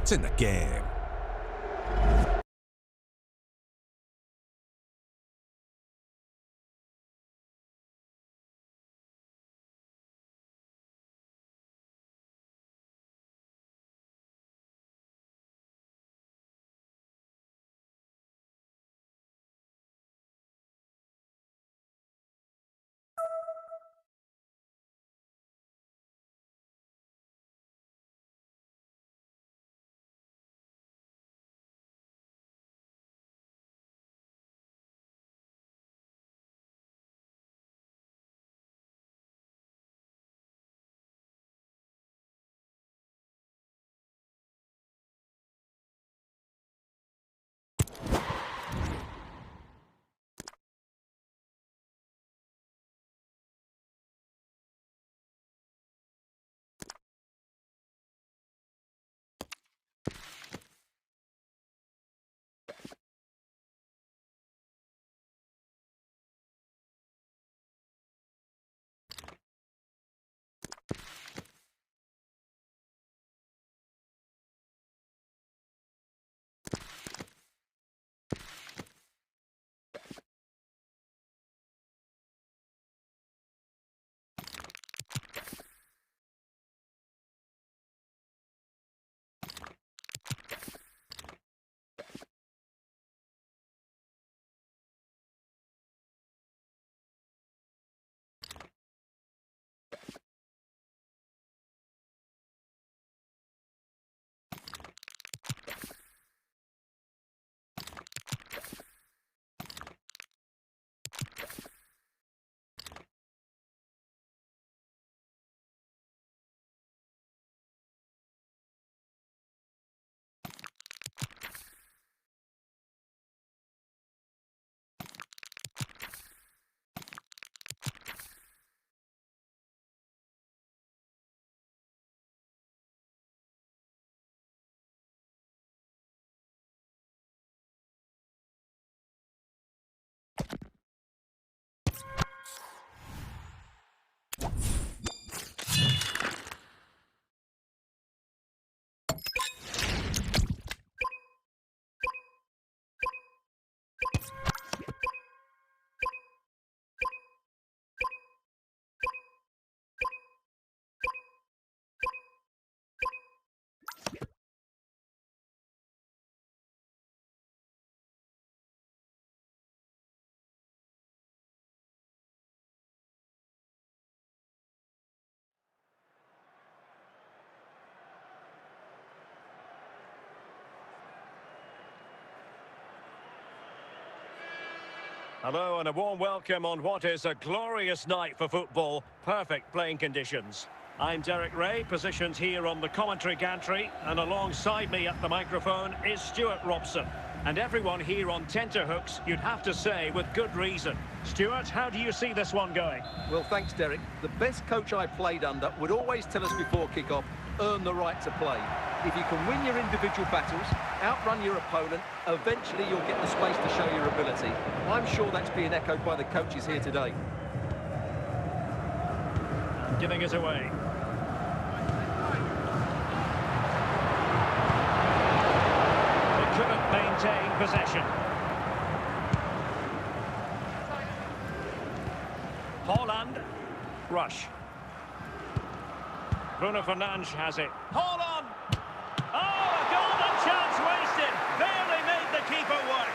It's in the game. Hello and a warm welcome on what is a glorious night for football. Perfect playing conditions. I'm Derek Ray, positioned here on the commentary gantry, and alongside me at the microphone is Stuart Robson. And everyone here on tenterhooks, you'd have to say, with good reason. Stuart, how do you see this one going? Well, thanks, Derek. The best coach I played under would always tell us before kick-off, earn the right to play. If you can win your individual battles, outrun your opponent, eventually you'll get the space to show your ability. I'm sure that's being echoed by the coaches here today. And giving it away. They couldn't maintain possession. Haaland. Rush. Bruno Fernandes has it. Haaland! Oh, a golden chance wasted. Barely made the keeper work.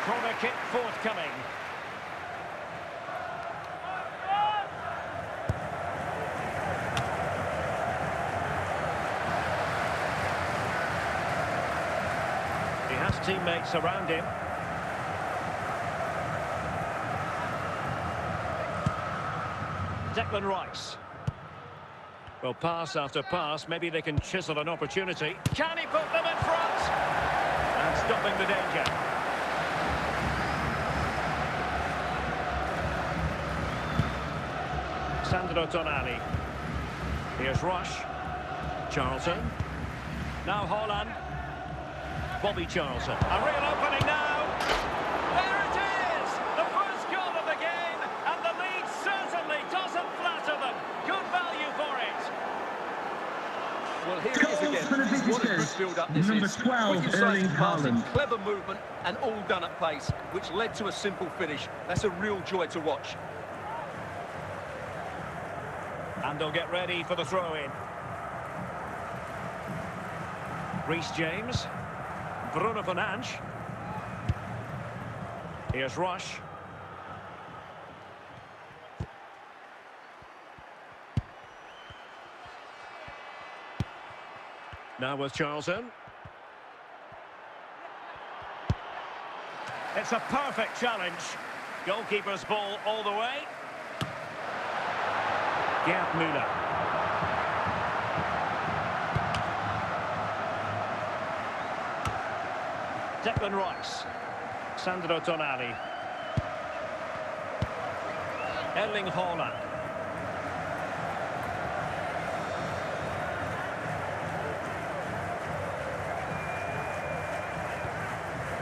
Corner kick forthcoming. He has teammates around him. Declan Rice. Well, pass after pass, maybe they can chisel an opportunity. Can he put them in front? And stopping the danger. Sandro Tonali. Here's Rush. Charlton. Now Haaland. Bobby Charlton. A real opening now. There it is! The first goal of the game, and the lead certainly doesn't flatter them. Good value for it. Well, here it is again. What a good visitors, build-up this number is. 12, Quick Erling incisive passing, Haaland. clever movement, and all done at pace, which led to a simple finish. That's a real joy to watch. And they'll get ready for the throw-in. Reece James. Bruno Fernandes. Here's Rush. Now with Charlton. It's a perfect challenge. Goalkeeper's ball all the way. Gerd Müller. Declan Rice. Sandro Tonali. Erling Haaland.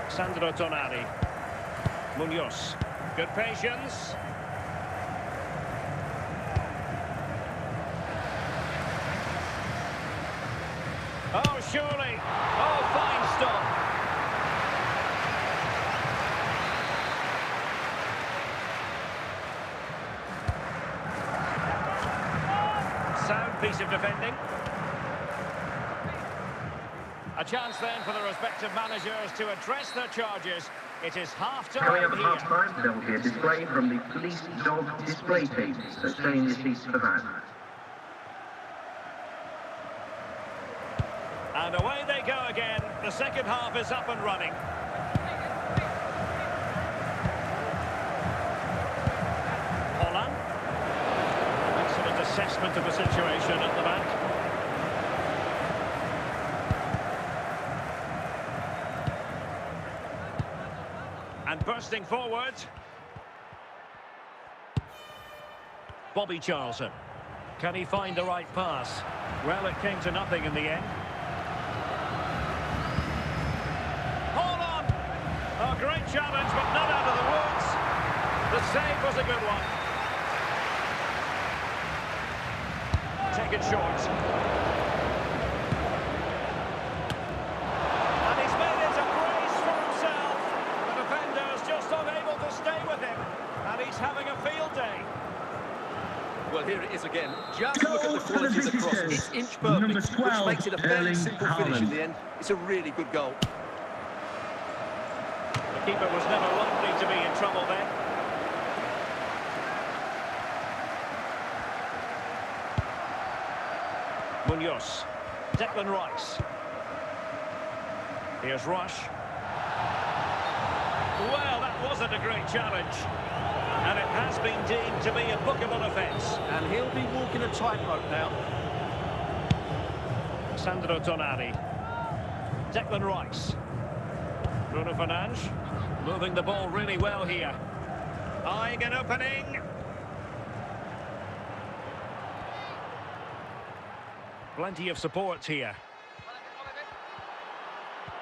Sandro Tonali. Munoz. Good patience. Oh, surely. Oh, fine stop. Sound piece of defending. A chance then for the respective managers to address their charges. It is half-time Coming up at here. half-time, there will be a display from the police dog display team, so stay in your seats for that. And away they go again. The second half is up and running. Holland. Excellent assessment of the situation at the back. And bursting forward. Bobby Charlton. Can he find the right pass? Well, it came to nothing in the end. A great challenge, but not out of the woods. The save was a good one. Taken short. And he's made it a brace for himself. The defender's just unable to stay with him. And he's having a field day. Well, here it is again. Just look at the qualities across. It's inch perfect, 12, which makes it a fairly Erling simple finish in Haaland. the end. It's a really good goal. The keeper was never likely to be in trouble then. Munoz. Declan Rice. Here's Rush. Well, that wasn't a great challenge. And it has been deemed to be a bookable offence. And he'll be walking a tightrope now. Sandro Tonali. Declan Rice. Bruno Fernandes. Moving the ball really well here. Eyeing an opening. Plenty of support here.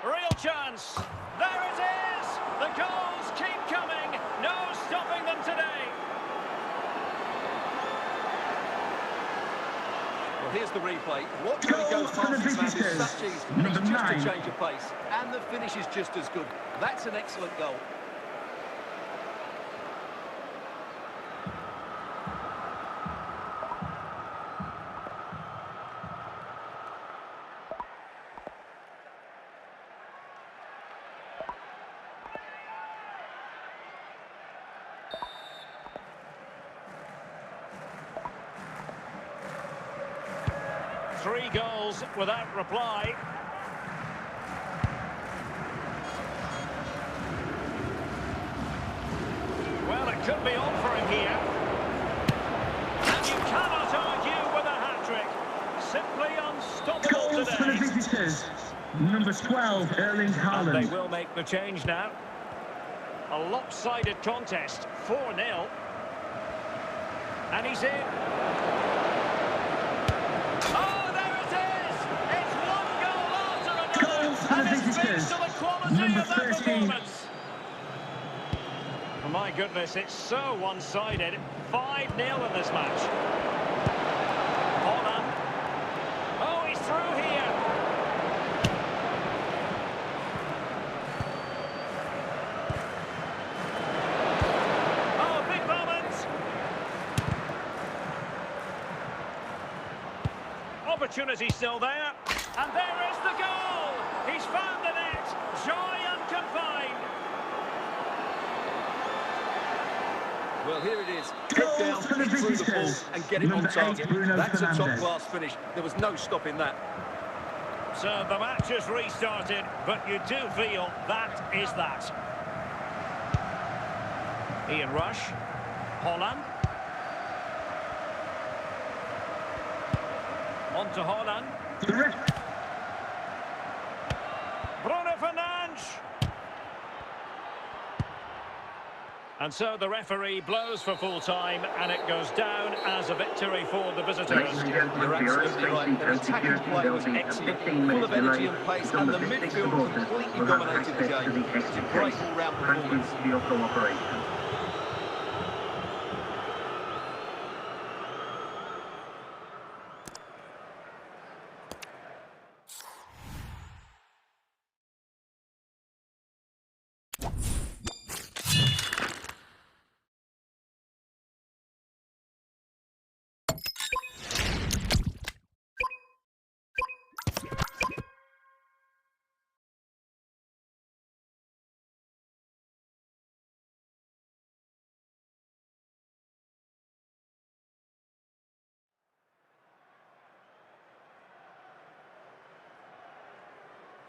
Real chance. There it is. The goals keep coming. No stopping them today. Well, here's the replay. Watch how he goes past his man with such ease. Number It's just 9. a change of pace. And the finish is just as good. That's an excellent goal. Three goals without reply. Well, it could be on for him here. And you cannot argue with a hat-trick. Simply unstoppable Goals for the today. visitors, number 12, Erling And they Haaland. will make the change now. A lopsided contest, 4-0. And he's in. Oh, there it is! It's one goal after another. Goals for the And it visitors, speaks to the quality number of that 13. performance. Oh, my goodness, it's so one-sided. 5-0 in this match. Holland. Oh, he's through here. opportunity still there. And there is the goal! He's found the net! Joy unconfined! Well, here it is. Head down, in through the ball and get it on target. That's a top-class finish. There was no stopping that. So the match has restarted, but you do feel that is that. Ian Rush. Holland. On to Holland. Bruno Fernandes. And so the referee blows for full time, and it goes down as a victory for the visitors. You're absolutely right. The attacking play was excellent, full of energy and pace, and the midfield completely dominated the game. It's a great all-round performance. For your cooperation.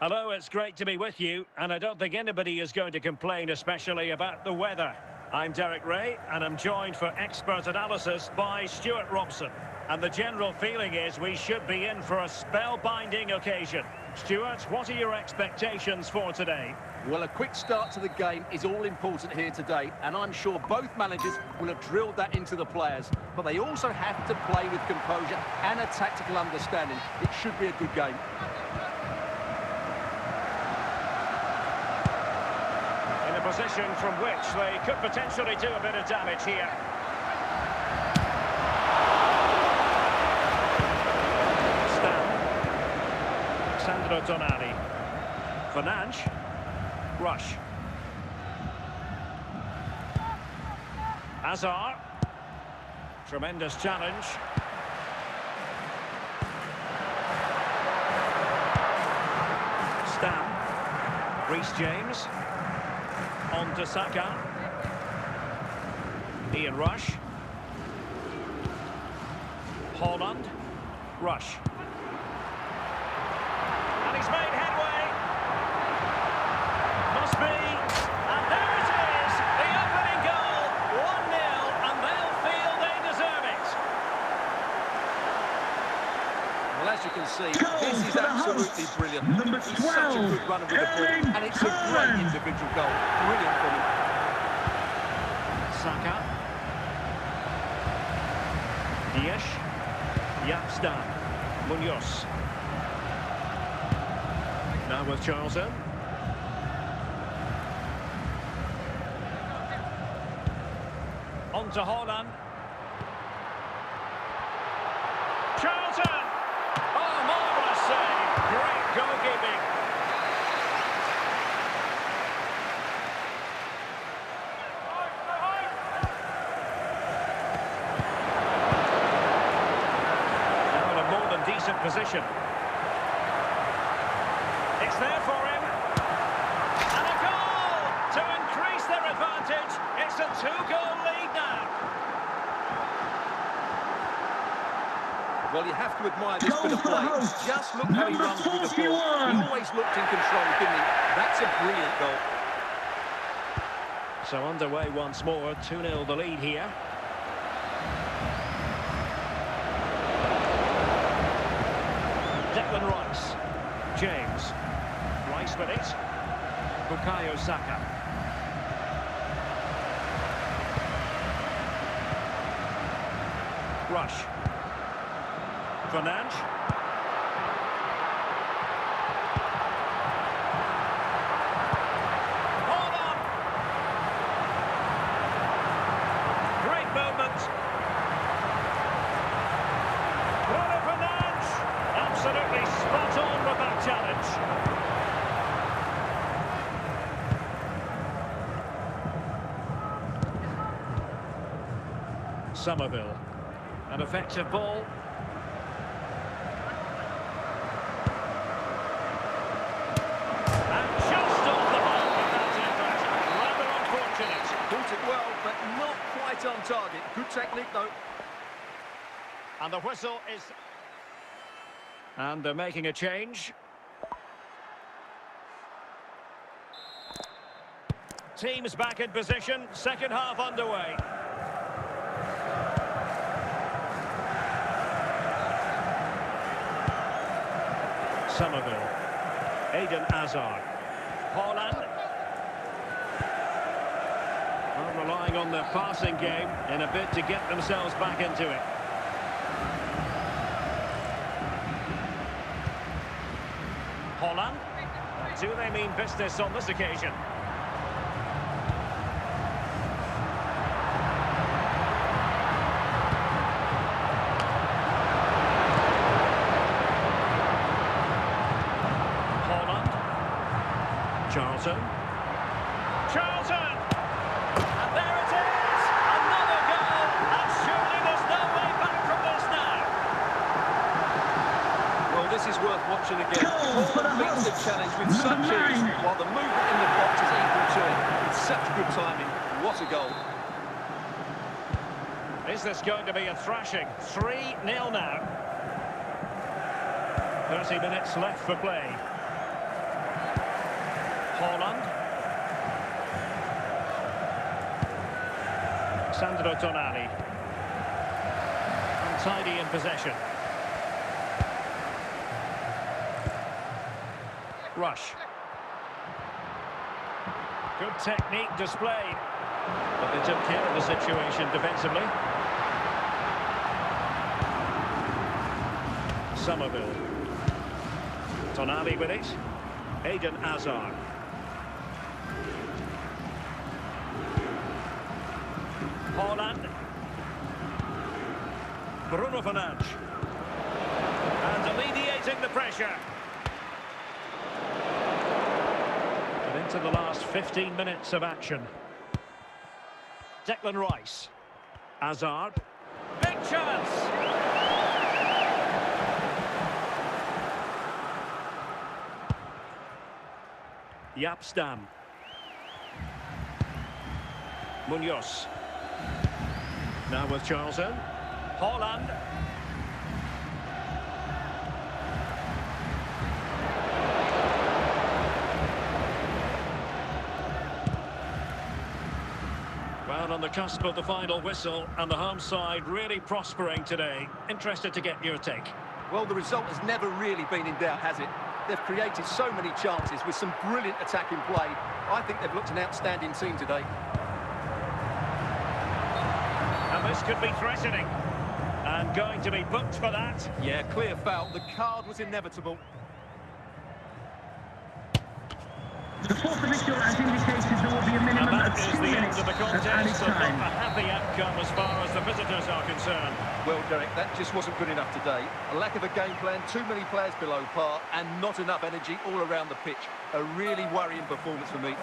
Hello, it's great to be with you, and I don't think anybody is going to complain, especially about the weather. I'm Derek Ray, and I'm joined for expert analysis by Stuart Robson. And the general feeling is we should be in for a spellbinding occasion. Stuart, what are your expectations for today? Well, a quick start to the game is all important here today, and I'm sure both managers will have drilled that into the players. But they also have to play with composure and a tactical understanding. It should be a good game. Position from which they could potentially do a bit of damage here. Stan. Sandro Tonali. Fernandes. Rush. Hazard. Tremendous challenge. Stan. Reece James. On to Saka. Ian Rush. Holland. Rush. And he's made headway. Must be. And there it is. The opening goal. 1-0. And they'll feel they deserve it. Well, as you can see, this is absolutely brilliant. He's such a good runner with the ball, and it's a great individual goal. Brilliant from him. Saka. Dias. Yapstam. Munoz. Now with Charlton. On to Holland. Charlton! Oh, marvellous save. Great goalkeeping. Now in a more than decent position. It's there for him. And a goal to increase their advantage. It's a 2-goal lead now. Well, you have to admire this bit of play. Just look how he runs with the ball. He always looked in control, didn't he? That's a brilliant goal. So underway once more, 2-0 the lead here. Declan Rice. James. Rice with it. Bukayo Saka. Rush. Fernandes. Hold on. Great movement. Bruno Fernandes. Absolutely spot on with that challenge. Somerville. An effective ball. on target. Good technique, though. And the whistle is... And they're making a change. Teams back in position. Second half underway. Somerville. Eden Hazard. Haaland. Well, relying on their passing game in a bid to get themselves back into it. Haaland. Do they mean business on this occasion? Charlton! And there it is! Another goal! And surely there's no way back from this now! Well, this is worth watching again. Haaland meets the challenge with such ease, while the movement in the box is equal to it. It's such good timing. What a goal. Is this going to be a thrashing? 3-0 now. 30 minutes left for play. Haaland. Sandro Tonali. Untidy in possession. Rush. Good technique displayed. But they took care of the situation defensively. Somerville. Tonali with it. Eden Hazard. Haaland. Bruno Fernandes. And alleviating the pressure. And into the last 15 minutes of action. Declan Rice. Hazard. Big chance! Yapstam. Munoz. Now with Charlton. Haaland. Well, on the cusp of the final whistle, and the home side really prospering today. Interested to get your take. Well, the result has never really been in doubt, has it? They've created so many chances with some brilliant attacking play. I think they've looked an outstanding team today. And this could be threatening. And going to be booked for that. Yeah, clear foul. The card was inevitable. The fourth official has indicated there will be a minimum And of that is 2 the end minutes of the of added contest, and not time. a happy outcome as far as the visitors are concerned. Well, Derek, that just wasn't good enough today. A lack of a game plan, too many players below par, and not enough energy all around the pitch. A really worrying performance for me.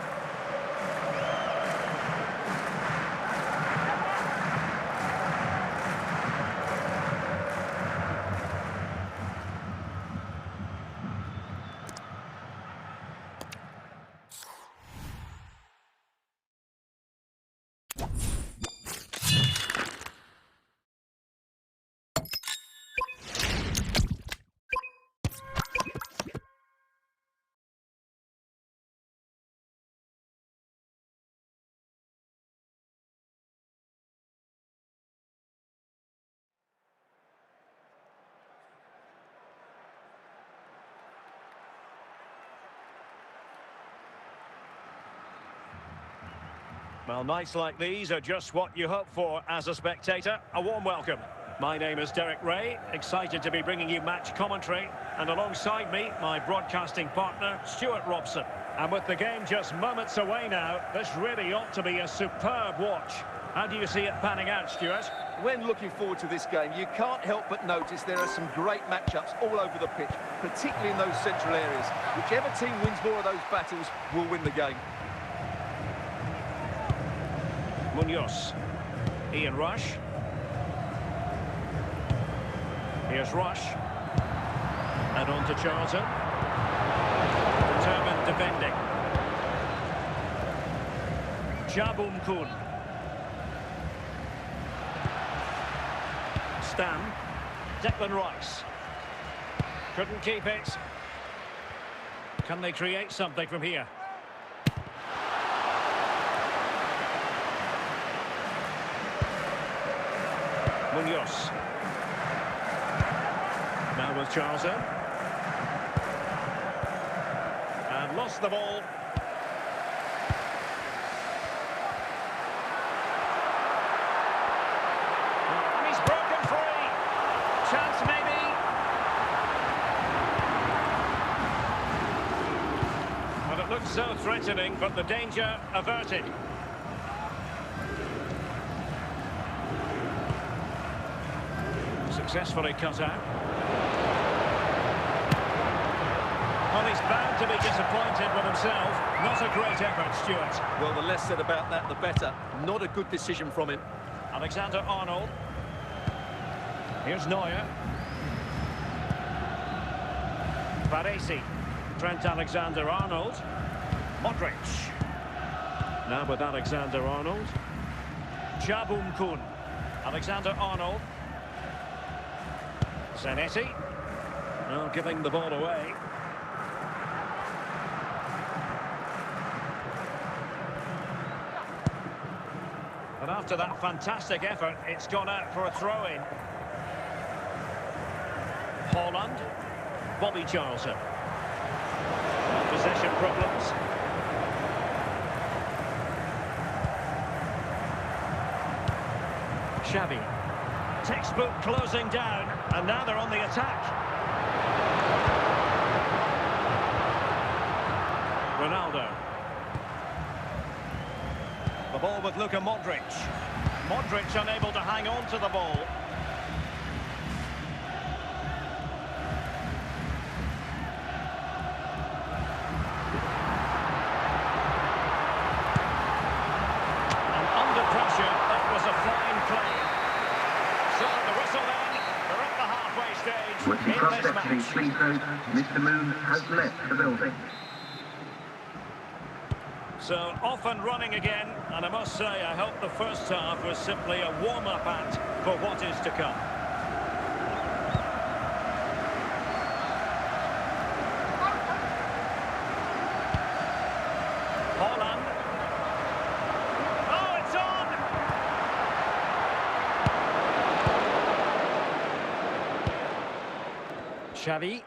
Well, nights like these are just what you hope for as a spectator. A warm welcome. My name is Derek Ray, excited to be bringing you match commentary. And alongside me, my broadcasting partner, Stuart Robson. And with the game just moments away now, this really ought to be a superb watch. How do you see it panning out, Stuart? When looking forward to this game, you can't help but notice there are some great matchups all over the pitch, particularly in those central areas. Whichever team wins more of those battles will win the game. Munoz. Ian Rush. Here's Rush. And on to Charlton. Determined defending. Jabum Kun. Stam. Declan Rice. Couldn't keep it. Can they create something from here? Munoz. Now with Charlton. And lost the ball. And he's broken free. Chance maybe. Well, it looked so threatening, but the danger averted. Successfully cut out. Well, he's bound to be disappointed with himself. Not a great effort, Stuart. Well, the less said about that, the better. Not a good decision from him. Alexander-Arnold. Here's Neuer. Baresi. Trent Alexander-Arnold. Modric. Now with Alexander-Arnold. Jabum-Kun. Alexander-Arnold. Zanetti. Well, giving the ball away. And after that fantastic effort, it's gone out for a throw-in. Haaland. Bobby Charlton. Possession problems. Xavi. Textbook closing down, and now they're on the attack. Ronaldo. The ball with Luka Modric. Modric unable to hang on to the ball. And under pressure, that was a fine play. So the whistle then, they're at the halfway stage With the in cross this secretary, match. please note, Mr. Moon has left the building. So off and running again, and I must say I hope the first half was simply a warm-up act for what is to come. Haaland. Oh, it's on! Xavi.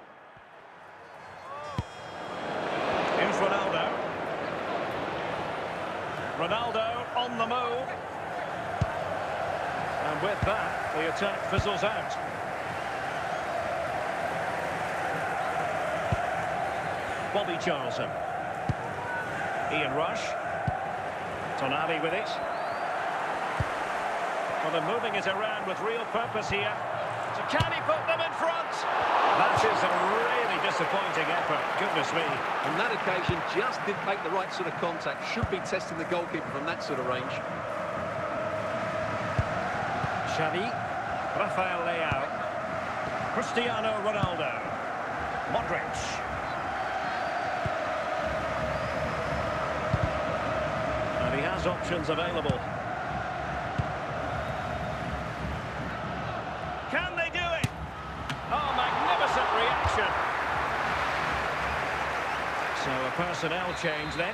Here's Ronaldo. Ronaldo on the move. And with that, the attack fizzles out. Bobby Charlton. Ian Rush. Tonali with it. Well, they're moving it around with real purpose here. So can he put them in front? That is a really disappointing effort. Goodness me. On that occasion, just didn't make the right sort of contact. Should be testing the goalkeeper from that sort of range. Xavi. Rafael Leao. Cristiano Ronaldo. Modric. And he has options available. Can they do it? Oh, magnificent reaction. So a personnel change then.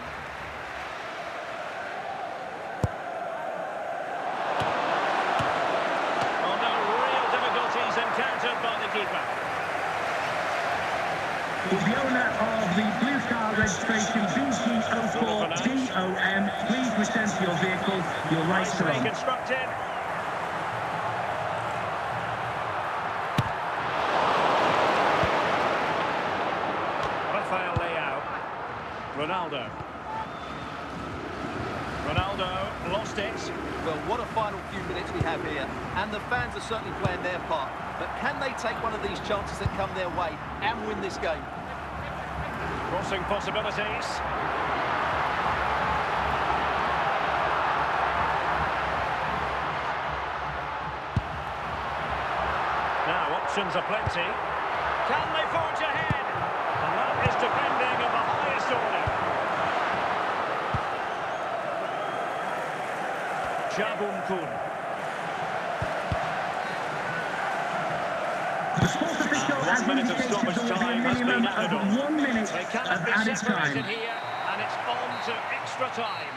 Oh no, real difficulties encountered by the keeper. Is the owner of the blue car registration BG04DOM, please return to your vehicle. Your lights are on. Reconstructed. Rafael Leao. Ronaldo. Ronaldo lost it. Well, what a final few minutes we have here. And the fans are certainly playing their part. But can they take one of these chances that come their way and win this game? Crossing possibilities. Now options are plenty. Can they forge ahead? And that is defending of the highest order. Jabum-Kun. The sports official has 1 minute of indicated stoppage there will be a time has been minimum added of on. 1 minute They of cannot be added separated time. here, and it's on to extra time.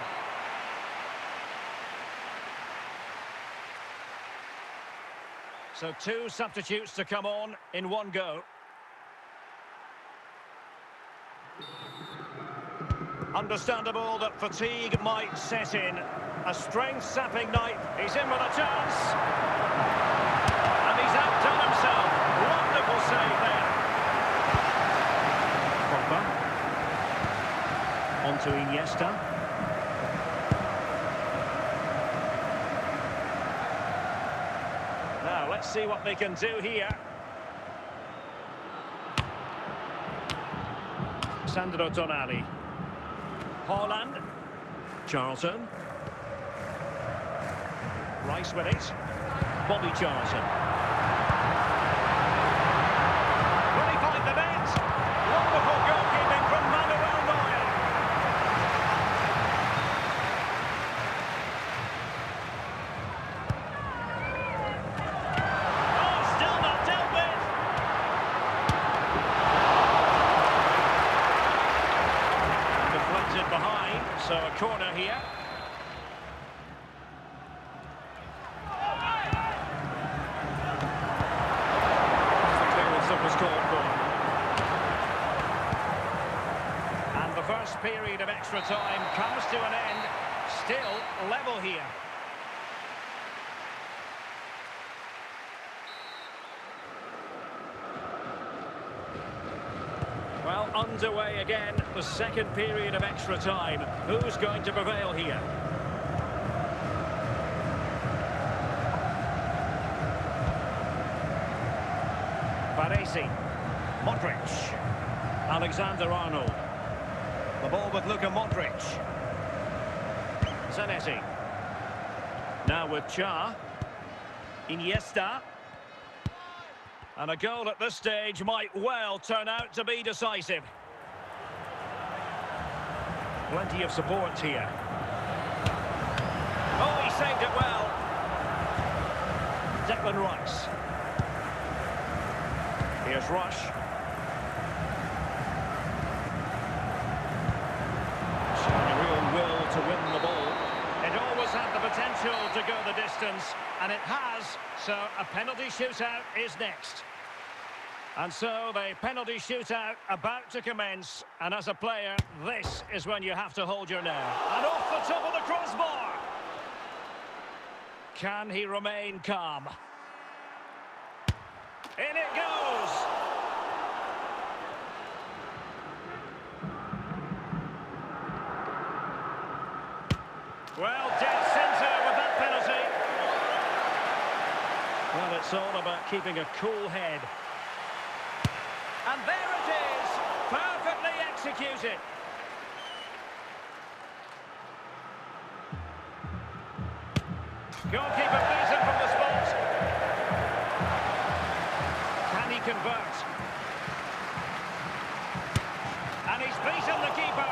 So 2 substitutes to come on in one go. Understandable that fatigue might set in. A strength-sapping night. He's in with a chance. And he's outdone himself. Wonderful save there. Pogba. On to Iniesta. Now, let's see what they can do here. Sandro Tonali. Haaland. Charlton. Rice with it. Bobby Charlton. Will he find the net? Wonderful goalkeeping from Manuel Neuer. Oh, still not dealt with. Deflected behind, so a corner here. Was called for. And the first period of extra time comes to an end. Still level here. Well, underway again, the second period of extra time. Who's going to prevail here? Baresi, Modric, Alexander-Arnold. The ball with Luka Modric. Zanetti. Now with Cha. Iniesta. And a goal at this stage might well turn out to be decisive. Plenty of support here. Oh, he saved it well. Declan Rice. Here's Rush. Showing a real will to win the ball. It always had the potential to go the distance, and it has, so a penalty shootout is next. And so the penalty shootout about to commence, and as a player, this is when you have to hold your nerve. And off the top of the crossbar! Can he remain calm? In it goes! Well, dead centre with that penalty. Well, it's all about keeping a cool head. And there it is! Perfectly executed. Goalkeeper beaten from the spot. Can he convert? And he's beaten the keeper.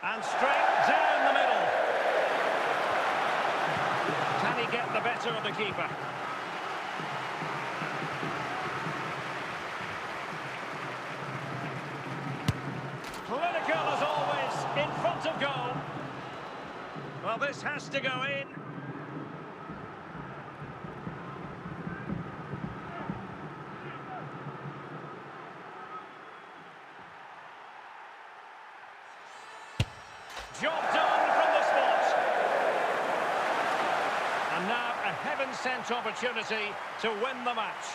And straight down the middle. Can he get the better of the keeper? Clinical as always, in front of goal. Well, this has to go in. Job done from the spot. And now a heaven-sent opportunity to win the match.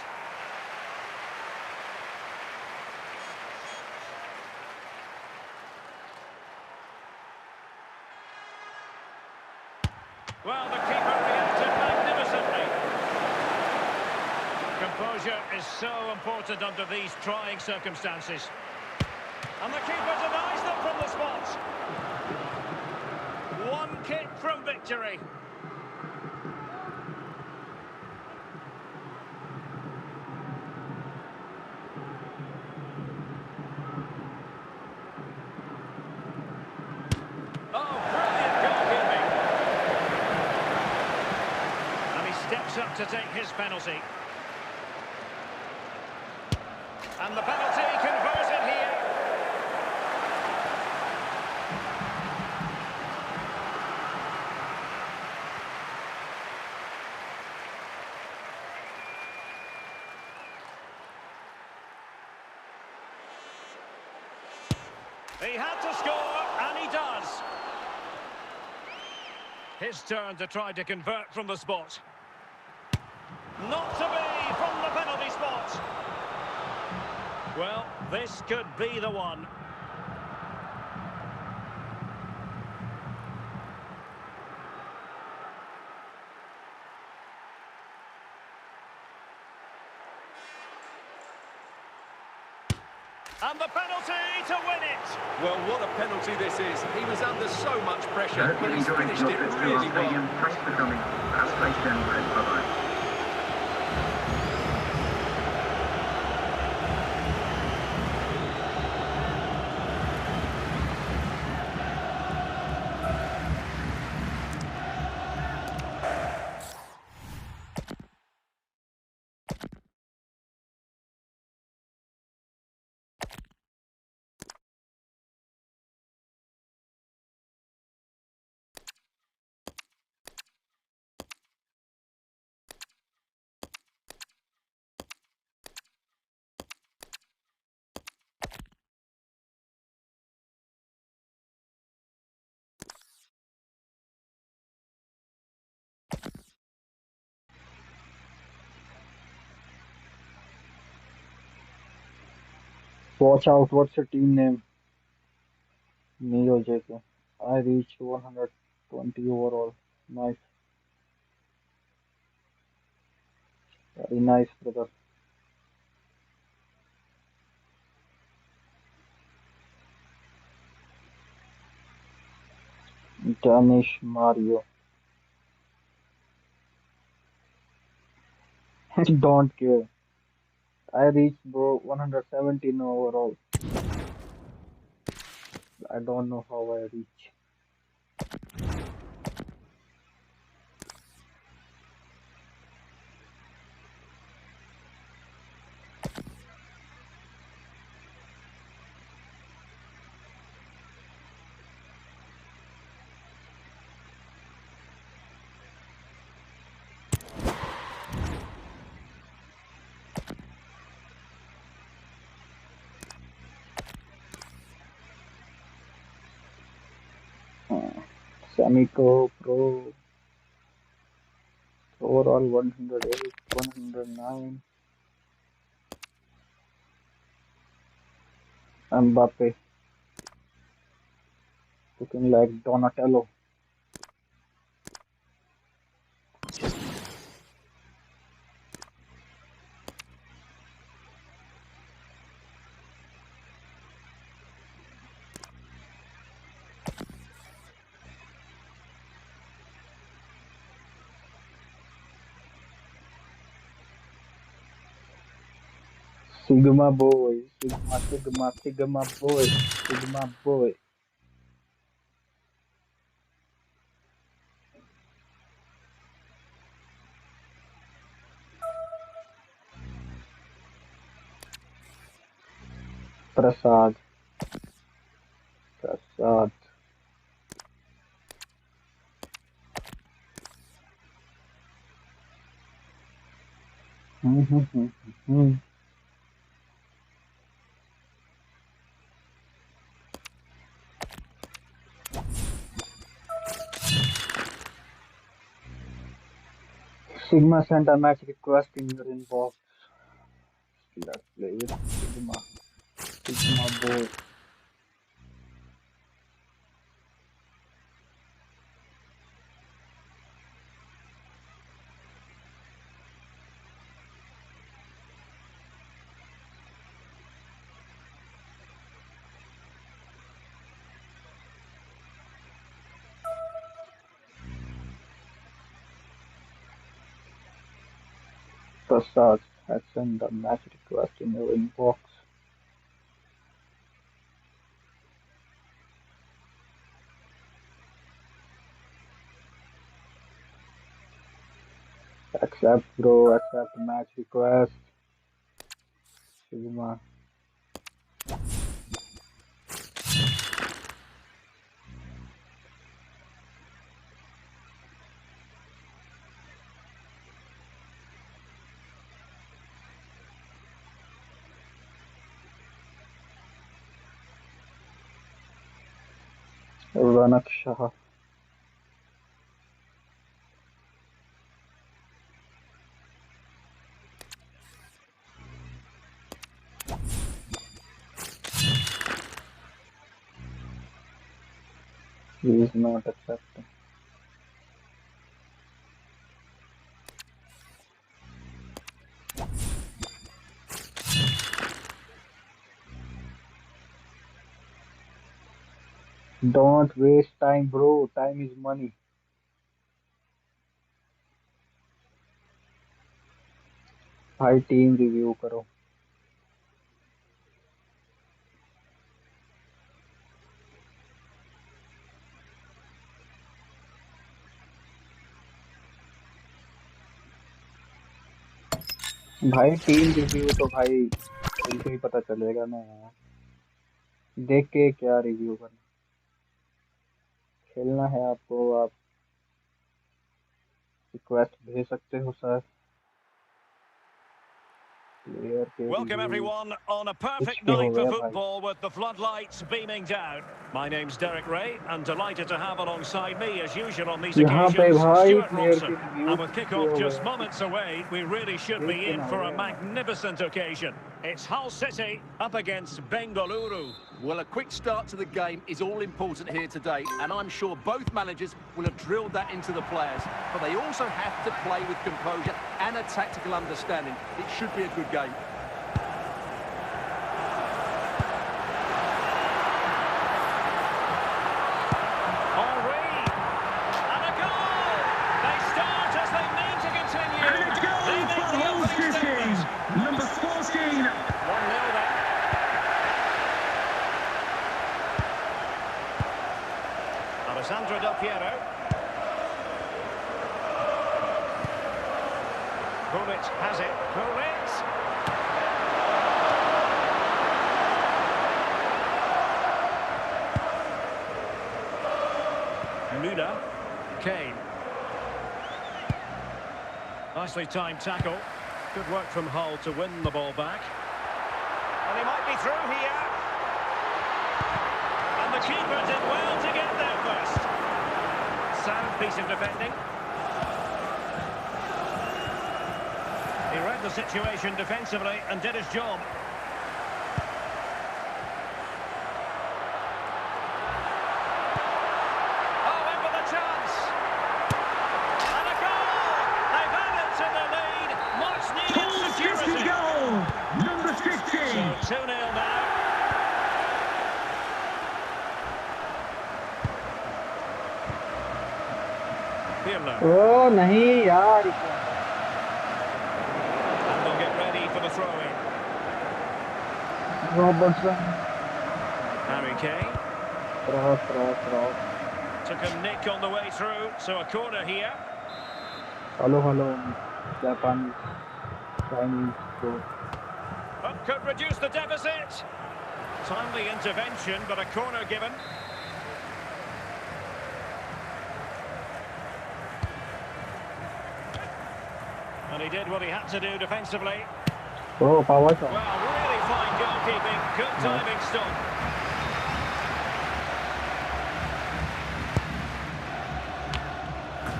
Well, the keeper reacted magnificently. Composure is so important under these trying circumstances. And the keeper denies them from the spot. One kick from victory. Oh, gets up to take his penalty. And the penalty converted here. He had to score, and he does. His turn to try to convert from the spot. Not to be from the penalty spot. Well, this could be the one. And the penalty to win it. Well, what a penalty this is. He was under so much I pressure, hope but you he's enjoyed finished your it trip to really our stadium. well. Thanks for coming. Have a safe journey and bye-bye. Watch out, what's your team name? Neo JK. I reached 120 overall. Nice. Very nice, brother. Danish Mario. Don't care. I reached bro 117 overall. I don't know how I reach. Semico Pro overall 108, 109. Mbappe looking like Donatello. Sigma boy, Sigma boy, Sigma boy. Prasad, Prasad. Sigma sent a match request in your inbox. Let's play with Sigma. Sigma boy. Prasad has sent a match request in your inbox. Accept, bro. Accept match request. Sigma. Ranak Shah. He is not accepting. Don't waste time, bro. Time is money. भाई team review करो. भाई team review तो भाई उनको ही पता चलेगा ना यार. देख के क्या रिव्यू करना. खेलना है आपको, आप रिक्वेस्ट भेज सकते हो सर. प्लेयर के Welcome review everyone on a कुछ perfect के हो night for गया भाई. football with the floodlights beaming down. My name's Derek Ray and delighted to have alongside me as usual on these यहाँ पे occasions भाई Stuart player के Robson. Review And with कुछ के kick-off हो just गया. moments away, we really should देख be के in ना हो for a गया. magnificent occasion. It's Hull City up against Bengaluru. Well, a quick start to the game is all important here today, and I'm sure both managers will have drilled that into the players. But they also have to play with composure and a tactical understanding. It should be a good game. Henry. And a goal! They start as they mean to continue. And a goal They make for the Hull opening City. statement. Number 14. 1-0 then. Alessandro Del Piero. Gullit has it. Gullit. Muda. Kane. Nicely timed tackle. Good work from Hull to win the ball back. And he might be through here. And the keeper did well to get there first. Sound piece of defending. He read the situation defensively and did his job. Oh, in with a chance. And a goal! They've added to the lead. Much needed Hull City security. goal. Number So 50. 2-0 now. Pirlo. ओ नहीं यार. And they'll get ready for the throw-in. Robertson. Harry Kane cross. took a nick on the way through, so a corner here. Hello जापानी Chinese को. But could reduce the deficit. Timely intervention, but a corner given. And he did what he had to do defensively. Oh power shot. Well, really fine goalkeeping. Good timing stop.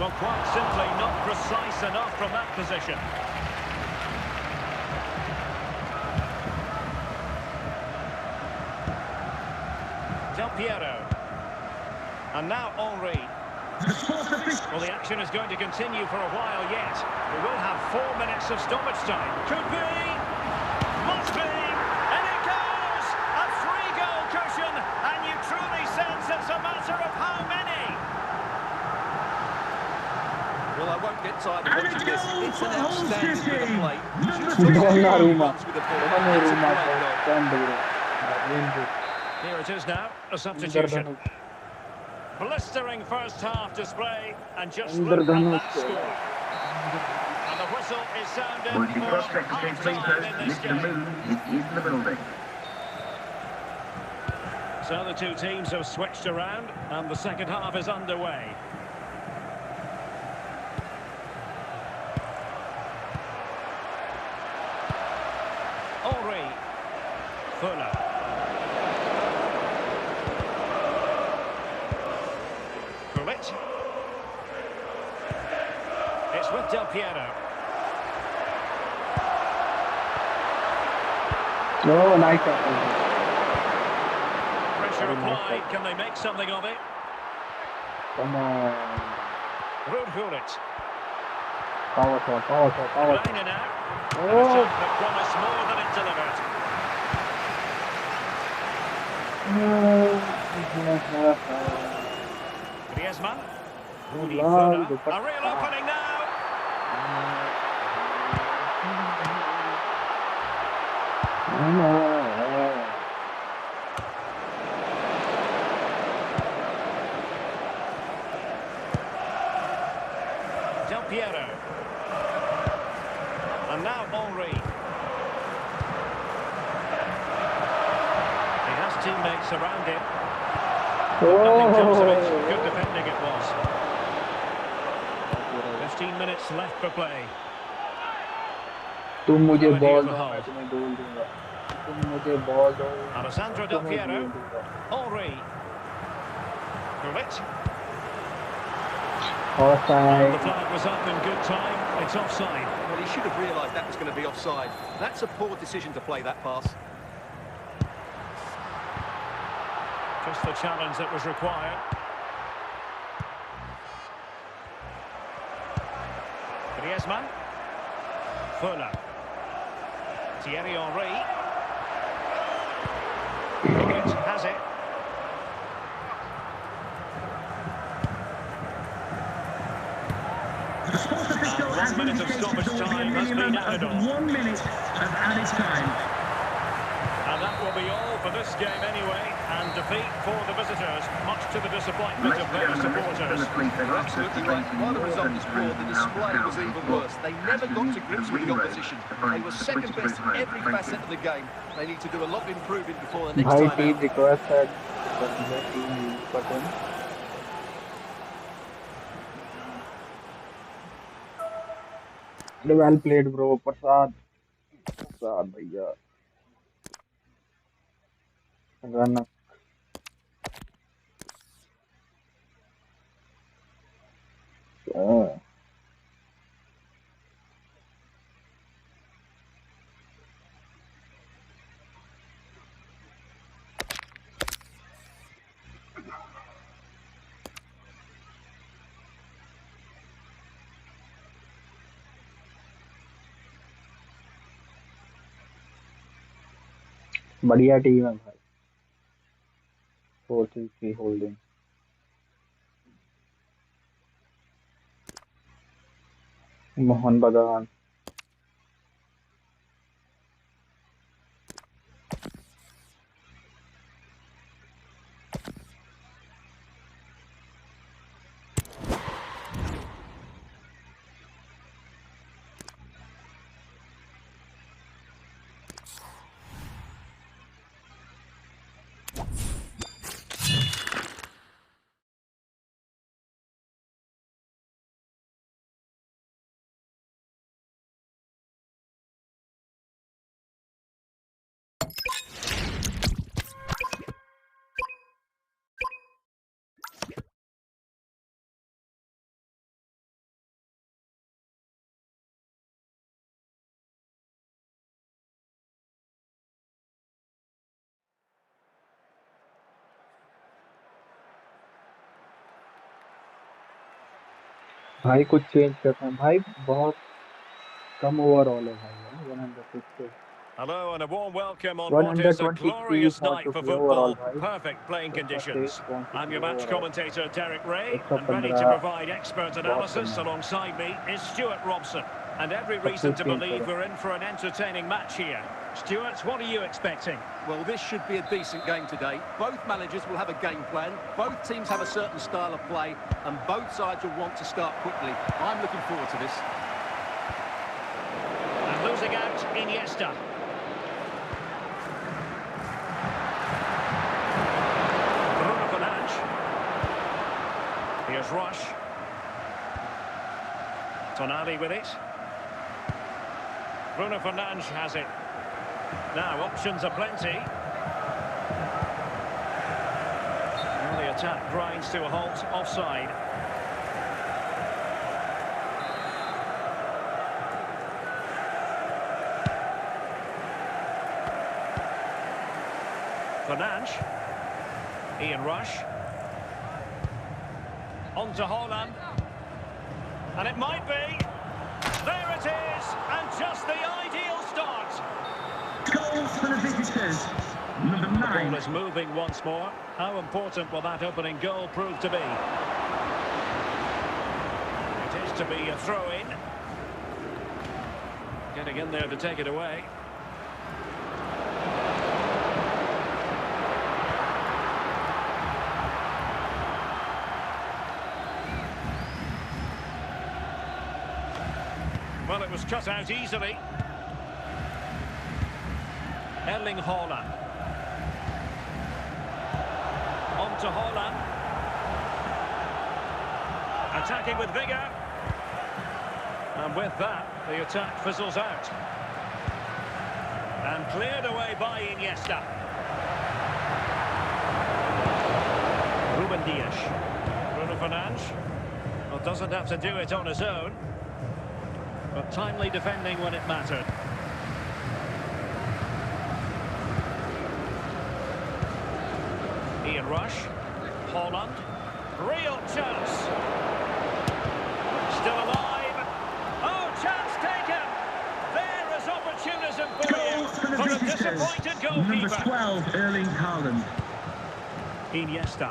Well, quite simply not precise enough from that position. Del Piero. And now Henry. The sports official. Well, the action is going to continue for a while yet. We will have 4 minutes of stoppage time. Could be. Must be. And it goes! A 3-goal cushion. And you truly sense it's a matter of how many. Well, I won't get tired of And watching a this. goal It's for an Hull outstanding bit of City. play. Number Just looks like 16. he Donnarumma. runs with the ball. It's a great goal. Stand bro. Here it is now, a substitution. Blistering first half display and just look at that Indradhanush. score. the whistle is sounded Once you for cross sector change free half-time post, in this lift the game. move, it is the building. So the two teams have switched around and the second half is underway. Henry. Fuller. Gullit. It's with Del Piero. Oh, nice tackle. Pressure Very nice applied. tackle. Can they make something of it? Come on. Ruud Gullit. Power shot, power shot, power shot. Reina now. An Oh! attack that promised more than it delivered. Griezmann. Rudy Lal, Fuller. A real opening now. Del Piero. And now Henry. He has teammates around him. Nothing comes of it. Good defending it was. 15 minutes left for play. तुम मुझे Already ball in the दो hole. मैं तुम्हें गोल दूंगा तुम मुझे ball दो Alessandro Del तुम्हें Piero. गोल दूंगा Henry. Gullit. The offside flag was up in good time. It's offside. Well, he should have realised that was going to be offside. That's a poor decision to play that pass. Just the challenge that was required. Griezmann. Fuller. Thierry Henry. Gullit has it. The sports official has 1 minute of indicated stoppage there will be a time has been minimum added of on. 1 minute of added time. And that will be all for this game anyway. And defeat for the visitors, much to the disappointment of their supporters. You're absolutely right. While the result was poor, the display was even worse. They never got to grips with the opposition. They were second best in every facet of the game. They need to do a lot of improving before the next भाई time team out. Requested team button well played bro Prasad Prasad भैया run बढ़िया team है भाई 4-3 holding Mohan बगान भाई कुछ change करते हैं भाई बहुत कम ओवरऑल है भाई 160 Hello and a warm welcome on what is a 123 glorious था night to for play overall football. भाई Perfect playing conditions. 123 I'm your match overall commentator Derek Ray, and ready 115 to provide expert बहुत analysis कम है alongside me is Stuart Robson. And every सब reason कुछ to change believe करो we're in for an entertaining match here. Stuart, what are you expecting? Well, this should be a decent game today. Both managers will have a game plan. Both teams have a certain style of play, and both sides will want to start quickly. I'm looking forward to this. Passing out, Iniesta. Bruno Fernandes. Here's Rush. Tonali with it. Bruno Fernandes has it. Now, options are plenty. Well, the attack grinds to a halt, offside. Fernandes. Ian Rush. On to Haaland. And it might be. There it is. And just the ideal start. Goals for the visitors. Number 9. The ball is moving once more. How important will that opening goal prove to be? It is to be a throw-in. Getting in there to take it away. Well, it was cut out easily. Erling Haaland. On to Haaland. Attacking with vigour. And with that, the attack fizzles out. And cleared away by Iniesta. Ruben Dias. Bruno Fernandes. Well, doesn't have to do it on his own. But timely defending when it mattered. Ian Rush. Haaland. Real chance. Still alive. Oh, chance taken. There is opportunism for Goals for the a visitors. disappointed Number goalkeeper. 12, Erling Haaland. Iniesta.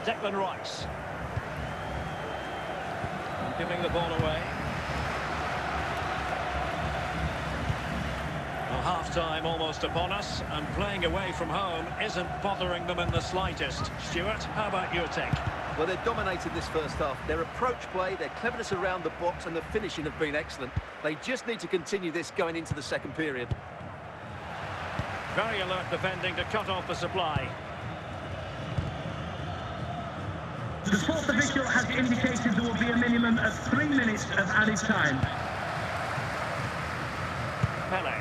Declan Rice. Giving the ball away. Well, half-time almost upon us, and playing away from home isn't bothering them in the slightest. Stuart, how about your take? Well, they've dominated this first half. Their approach play, their cleverness around the box and the finishing have been excellent. They just need to continue this going into the second period. Very alert defending to cut off the supply. The fourth official has indicated there will be a minimum of 3 minutes of added time. Pele.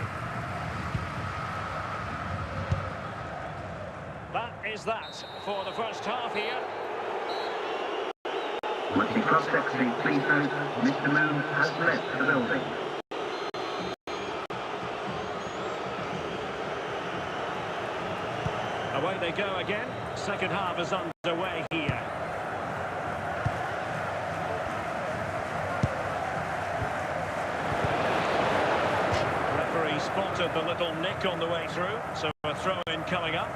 That is that for the first half here. Once you cross secretary, please note, Mr. Moon has left the building. Away they go again. Second half is underway here. Referee spotted the little nick on the way through, so a throw-in coming up.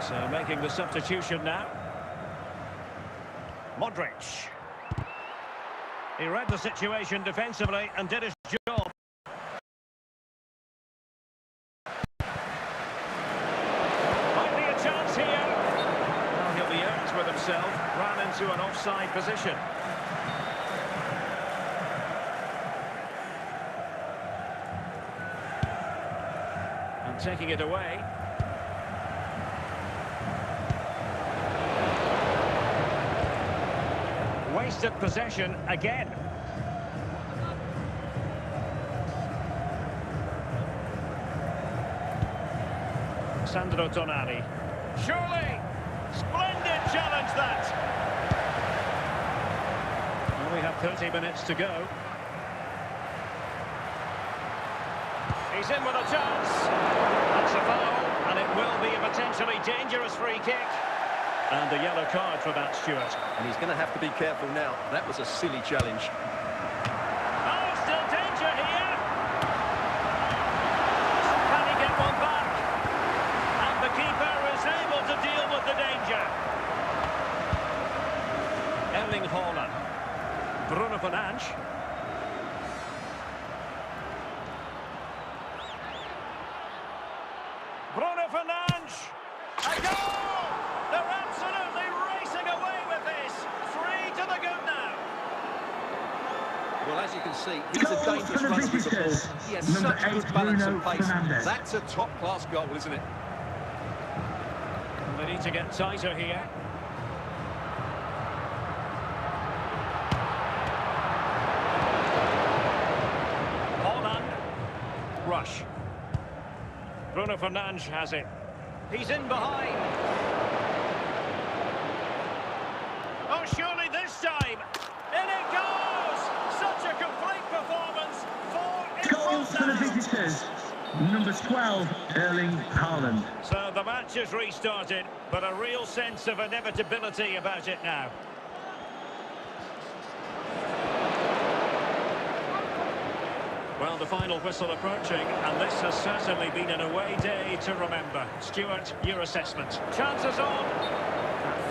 So making the substitution now. Modric. He read the situation defensively and did his job. Might be a chance here. Well, he'll be out with himself. Ran into an offside position. And taking it away. Wasted possession again. Sandro Tonali. Surely! Splendid challenge that! Well, we have 30 minutes to go. He's in with a chance. That's a foul, and it will be a potentially dangerous free kick. And a yellow card for that, Stuart. And he's going to have to be careful now. That was a silly challenge. Oh, still danger here. Can he get one back? And the keeper is able to deal with the danger. Erling Haaland. Bruno Fernandes. Bruno Fernandes. A goal! They're absolutely racing away with this. 3 to the good now. Well, as you can see, he's Goal a dangerous for the runner with the ball. visitors. He has Number such 8, good balance Bruno and pace. Fernandes. That's a top-class goal, isn't it? They need to get tighter here. Holland. Rush. Bruno Fernandes has it. He's in behind. Oh, surely this time. In it goes! Such a complete performance. 4 Goal for the visitors. Number 12, Erling Haaland. So the match has restarted, but a real sense of inevitability about it now. Well, the final whistle approaching, and this has certainly been an away day to remember. Stuart, your assessment. Chances on.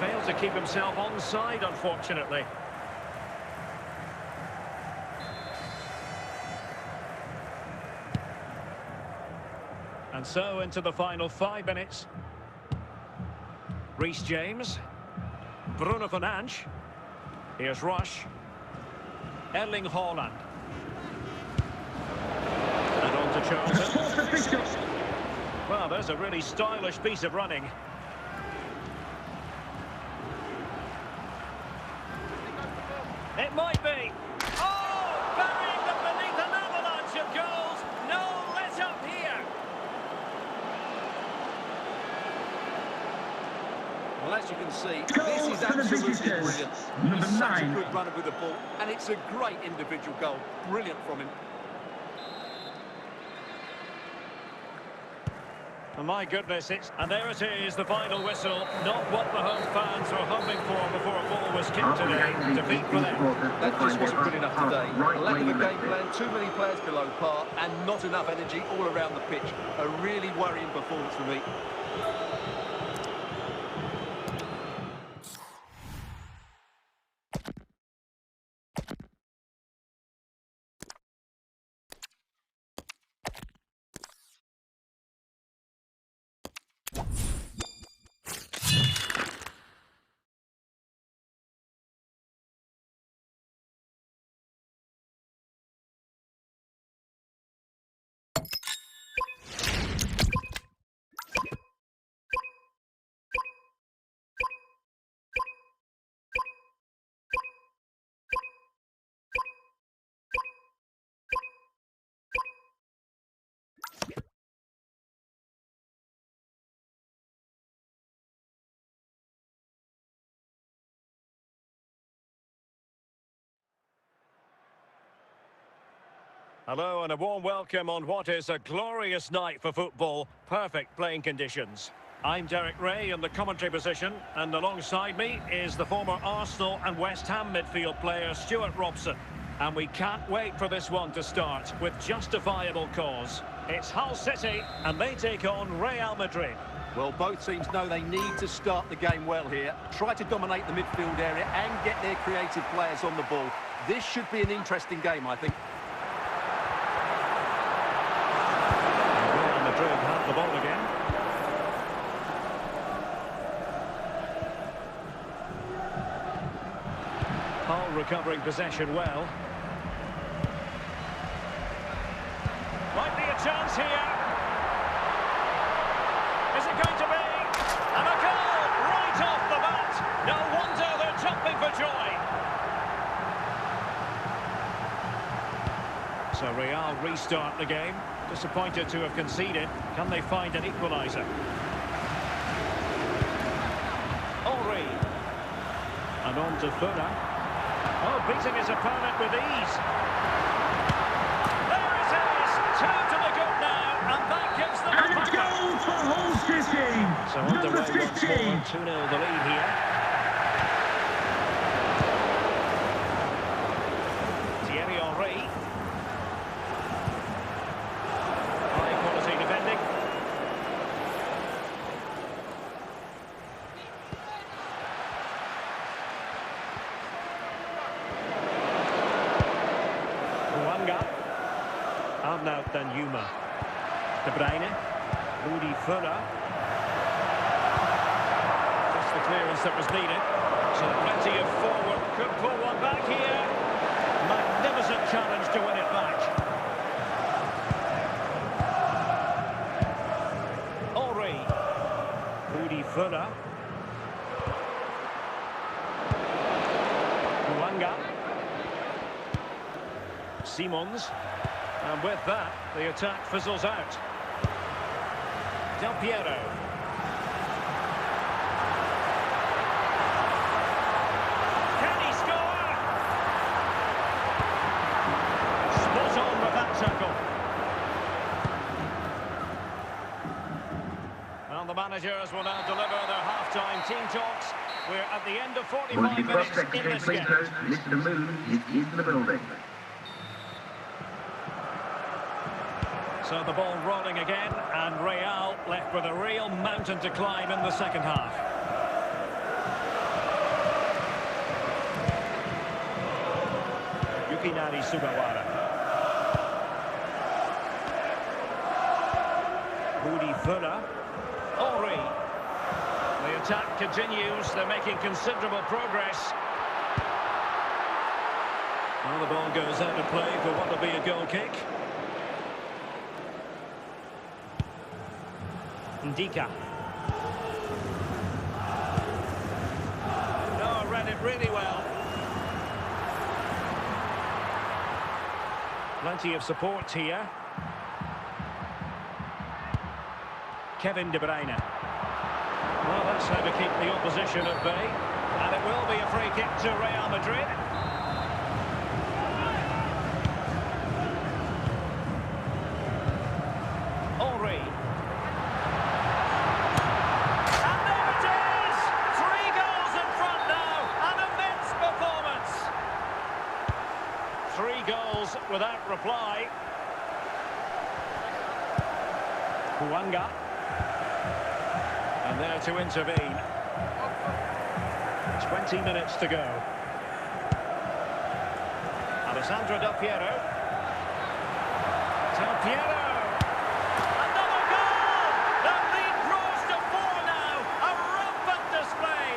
Failed to keep himself onside, unfortunately. And so into the final 5 minutes. Reece James. Bruno Fernandes. Here's Rush. Erling Haaland. And on to Charlton. Well, there's a really stylish piece of running. It might be. Oh, burying them beneath an avalanche of goals. No let up here. Well, as you can see, Goal this is for the absolutely visitors. brilliant. Number He's such a 9. good runner with the ball, and it's a great individual goal. Brilliant from him. Oh, my goodness, and there it is, the final whistle. Not what the home fans were hoping for before a ball was kicked today. Defeat for them. That just wasn't good enough today. A lack of a game plan, too many players below par, and not enough energy all around the pitch. A really worrying performance for me. Hello and a warm welcome on what is a glorious night for football. Perfect playing conditions. I'm Derek Ray in the commentary position, and alongside me is the former Arsenal and West Ham midfield player Stuart Robson. And we can't wait for this one to start with justifiable cause. It's Hull City and they take on Real Madrid. Well, both teams know they need to start the game well here. Try to dominate the midfield area and get their creative players on the ball. This should be an interesting game, I think. Real Madrid have the ball again. Hull recovering possession well. Might be a chance here. Is it going to be? And a goal right off the bat. No wonder they're jumping for joy. So Real restart the game. Disappointed to have conceded. Can they find an equaliser? Henry. And on to Fura. Oh, beating his opponent with ease. There it is. 2 to the good now. And that gives them And a a goal for Hull City. So Number underway once 15. more. 2-0 the lead here. Thierry Henry. High quality defending. Huanga. Arnaud Danjuma. De Bruyne. Rudi Villa. Just the clearance that was needed. So plenty of forward. Could pull one back here. Magnificent challenge to win it back. Ori. Udi Fuller. Huanga. Simons. And with that, the attack fizzles out. Del Piero. Can he score? Spot on with that tackle. Well, the managers will now deliver their half-time team talks. We're at the end of 45 Would the minutes club in secretary this please game. note Mr. Moon is in the building. So the ball rolling again, and Real left with a real mountain to climb in the second half. Yukinari Sugawara. Udi Fuller. Ori. The attack continues, they're making considerable progress. Well, the ball goes out of play for what will be a goal kick. Ndika. No, read it really well. Plenty of support here. Kevin De Bruyne. Well, that's how to keep the opposition at bay. And it will be a free kick to Real Madrid. Ori. And there it is! 3 goals in front now. An immense performance. 3 goals without reply. Huanga. And there to intervene. 20 minutes to go. Alessandro Del Piero. Del Piero. Another goal! The lead grows to 4 now. A rampant display.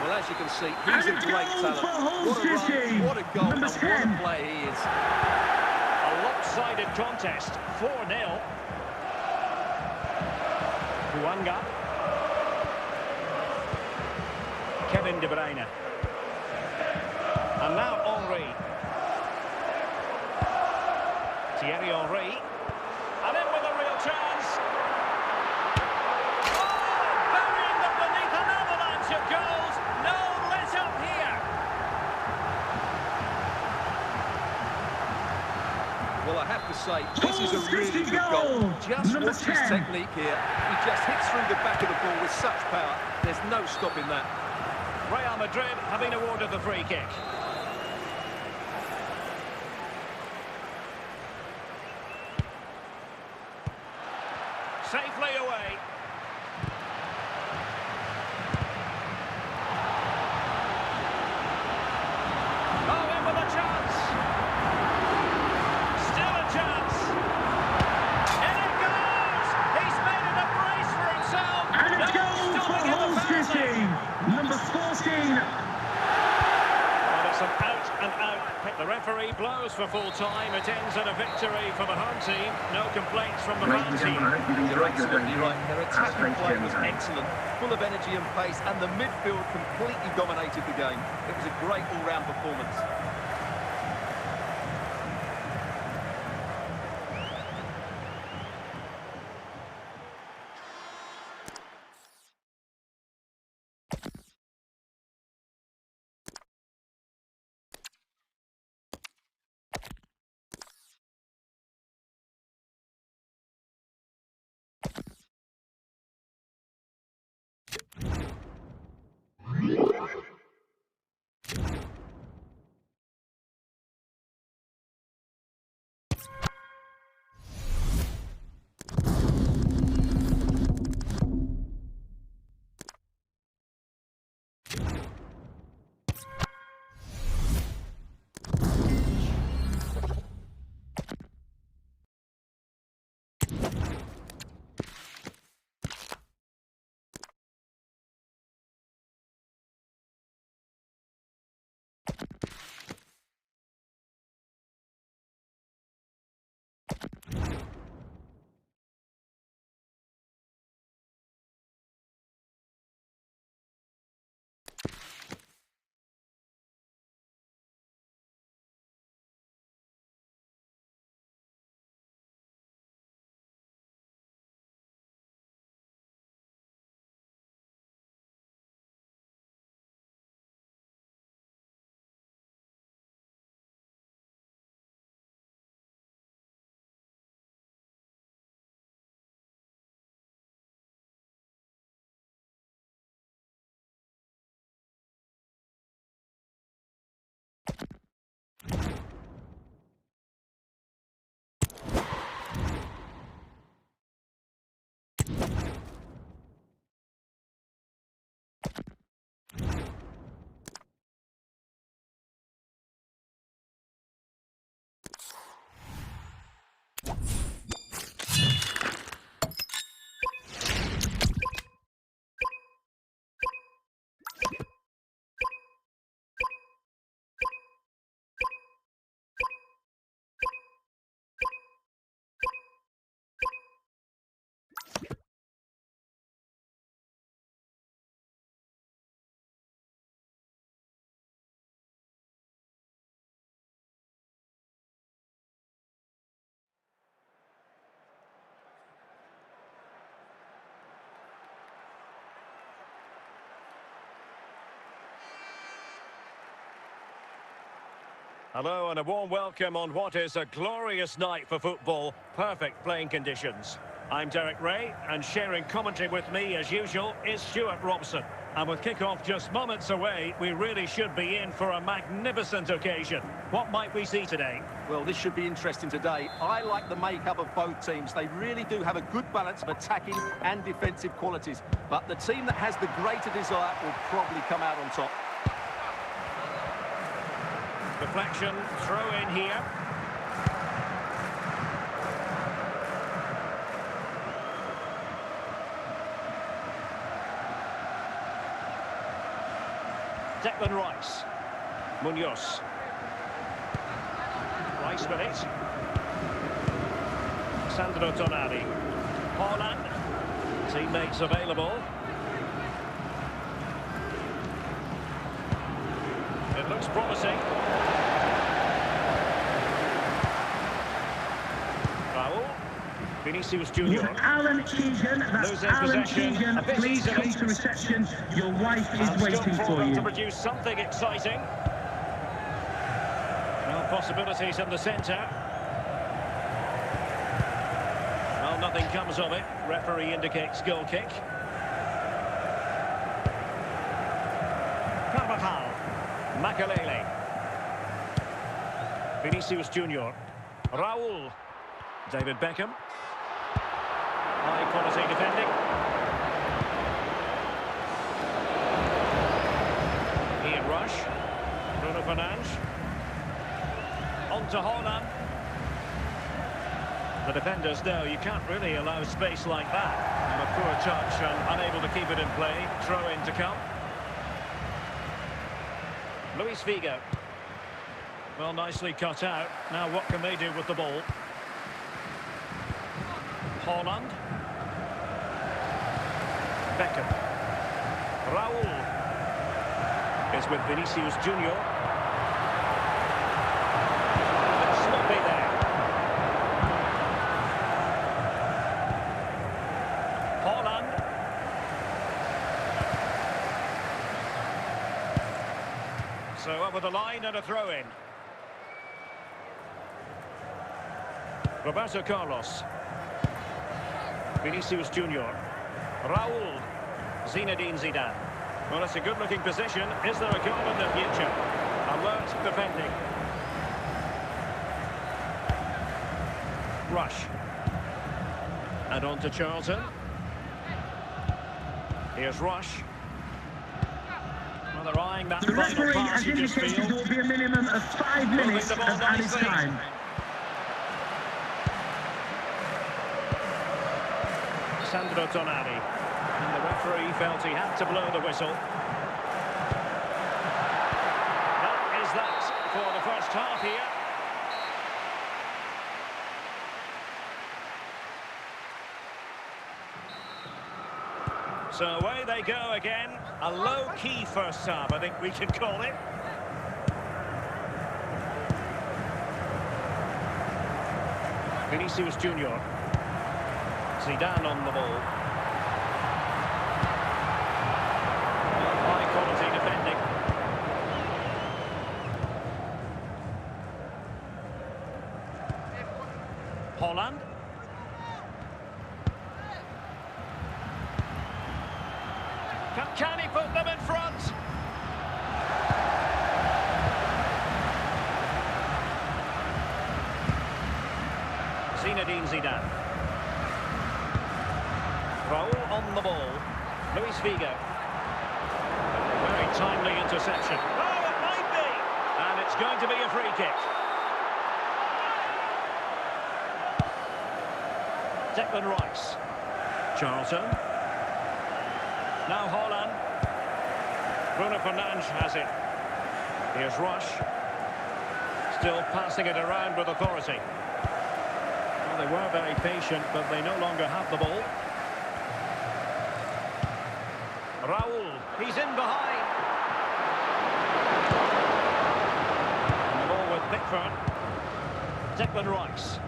Well, as you can see, he's a great talent. What a run, what a goal, and what a player he is. A lopsided contest, 4-0. Huanga. Kevin De Bruyne. And now Henry. Thierry Henry. And in with a real chance. Oh, burying them beneath an avalanche of goals. No let up here. Well, I have to say, this is a really good goal. Just watch his technique here. He just hits through the back of the ball with such power. There's no stopping that. Real Madrid have been awarded the free kick. Safely away. Oh, in with a chance. Still a chance. In it goes. He's made it a brace for himself. And it No goes for stopping in the Hull City. penalty. Number 14. Well, it's an out and out. The referee blows for full time. It ends in a victory for the home team. No complaints from the Ladies fan and team. gentlemen, I hope you've You're enjoyed your absolutely day. right. Their attacking play was Gentlemen. excellent, full of energy and pace, and the midfield completely dominated the game. It was a great all-round performance. Hello and a warm welcome on what is a glorious night for football. Perfect playing conditions. I'm Derek Ray, and sharing commentary with me as usual is Stuart Robson. And with kick-off just moments away, we really should be in for a magnificent occasion. What might we see today? Well, this should be interesting today. I like the makeup of both teams. They really do have a good balance of attacking and defensive qualities. But the team that has the greater desire will probably come out on top. Deflection, throw in here. Declan Rice. Munoz. Rice with it. Sandro Tonali. Haaland. Teammates available. It looks promising. Raul. Vinicius Junior. Alan Egan, that's Losing Alan possession. Egan. A bit Please easily. come to reception. Your wife is And waiting still for them you. to produce something exciting. Well, possibilities in the centre. Well, nothing comes of it. Referee indicates goal kick. Carvajal. Makalele. Vinicius Junior. Raul. David Beckham. High quality defending. Ian Rush. Bruno Fernandes. On to Haaland. The defenders know you can't really allow space like that. And a poor touch and unable to keep it in play. Throw in to come. Luis Figo. Well, nicely cut out. Now what can they do with the ball? Haaland. Beckham. Raul is with Vinicius Junior. It's sloppy there. Haaland. So over the line and a throw-in. Roberto Carlos. Vinicius Junior. Raul. Zinedine Zidane. Well, it's a good-looking position. Is there a goal in the future? Alert defending. Rush. And on to Charlton. Here's Rush. Well, they're eyeing that The final referee pass, has you just indicated there feel. will be a minimum of 5 minutes the of ball added nicely. time. Sandro Tonali. And the referee felt he had to blow the whistle. That is that for the first half here. So away they go again. A low-key first half, I think we can call it. Vinicius Junior. Zidane on the ball. High quality defending. Holland. Can he put them in front? Zinedine Zidane. Raul on the ball. Luis Figo. Very timely interception. Oh, it might be! And it's going to be a free kick. Declan Rice. Charlton. Now Holland. Bruno Fernandes has it. Here's Rush. Still passing it around with authority. Well, they were very patient, but they no longer have the ball. Raul, he's in behind. And the ball with Pickford. Declan Rice.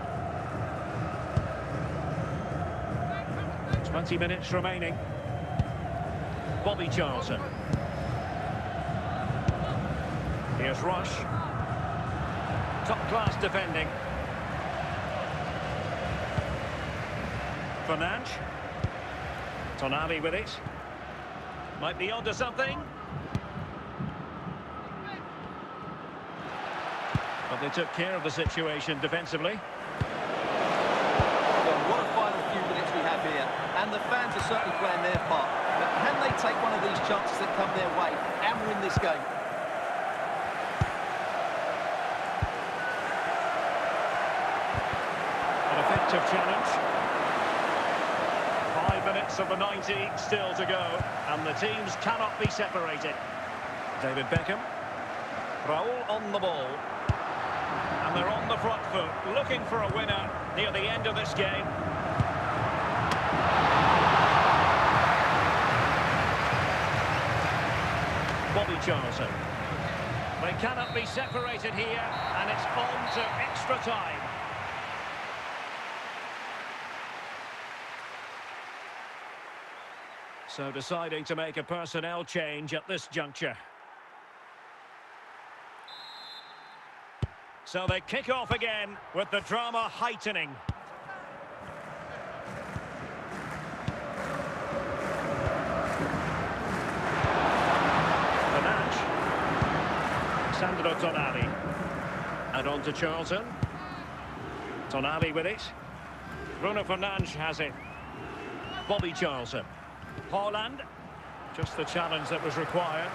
20 minutes remaining. Bobby Charlton. Here's Rush. Top-class defending. Fernandes. Tonali with it. Might be onto something. But they took care of the situation defensively. Well, what a final few minutes we have here. And the fans are certainly playing their part. But can they take one of these chances that come their way and win this game? An effective challenge. 5 minutes of the 90 still to go, and the teams cannot be separated. David Beckham. Raul on the ball. And they're on the front foot, looking for a winner near the end of this game. Bobby Charlton. They cannot be separated here, and it's on to extra time. So deciding to make a personnel change at this juncture. So they kick off again with the drama heightening. Sandro Tonali. And on to Charlton. Tonali with it. Bruno Fernandes has it. Bobby Charlton. Holland. Just the challenge that was required.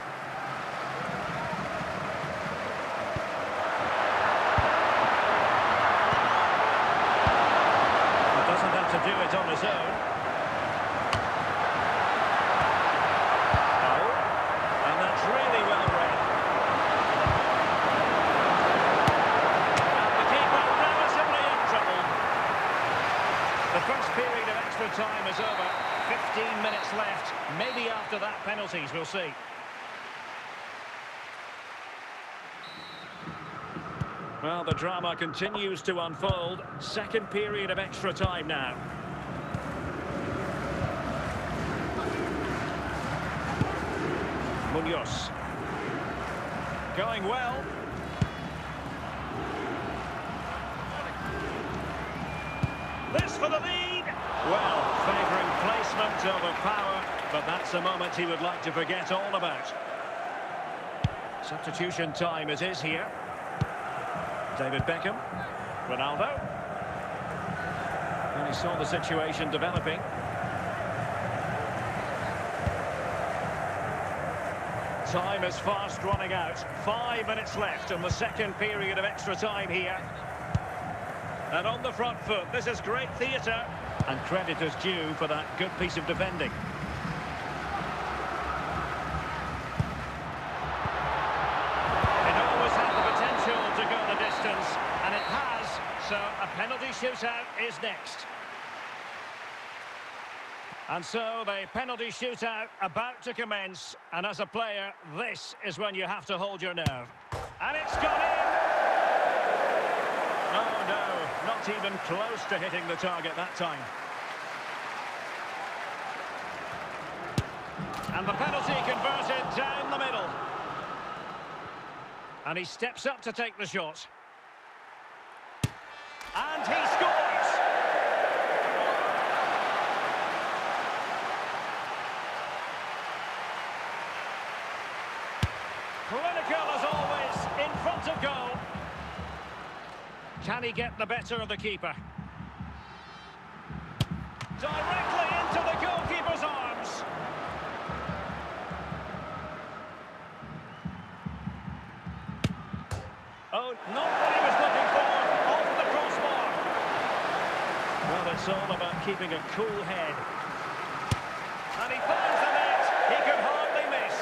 He doesn't have to do it on his own. Oh, and that's really well read. The first period of extra time is over. 15 minutes left. Maybe after that, penalties, we'll see. Well, the drama continues to unfold. Second period of extra time now. Munoz. Going well. This for the lead. Well, favouring placement over power, but that's a moment he would like to forget all about. Substitution time it is here. David Beckham. Ronaldo. And he saw the situation developing. Time is fast running out. 5 minutes left in the second period of extra time here. And on the front foot, this is great theatre. And credit is due for that good piece of defending. It always had the potential to go the distance, and it has. So a penalty shootout is next. And so the penalty shootout about to commence. And as a player, this is when you have to hold your nerve. And it's gone in! Oh no, not even close to hitting the target that time. And the penalty converted down the middle. And he steps up to take the shot. And he scores! Clinical as always, in front of goal. Can he get the better of the keeper? Directly into the goalkeeper's arms. Oh, not what he was looking for. Off the crossbar. Well, it's all about keeping a cool head. And he finds the net. He could hardly miss.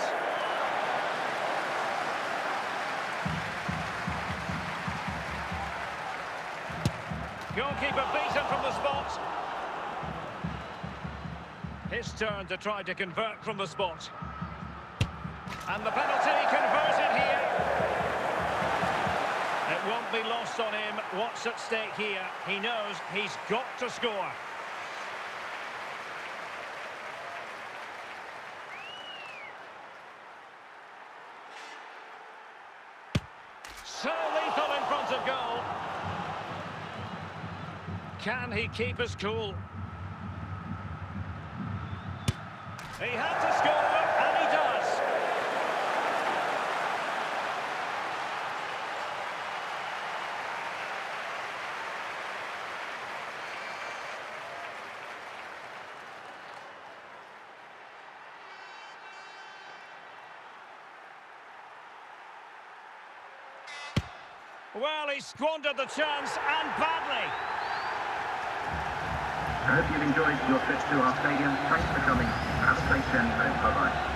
Goalkeeper beaten from the spot. His turn to try to convert from the spot. And the penalty converted here. It won't be lost on him what's at stake here. He knows he's got to score. So lethal in front of goal. Can he keep his cool? He had to score, and he does. Well, he squandered the chance, and badly. I hope you've enjoyed your trip to our stadium. Thanks for coming. Have a safe journey home. Bye-bye.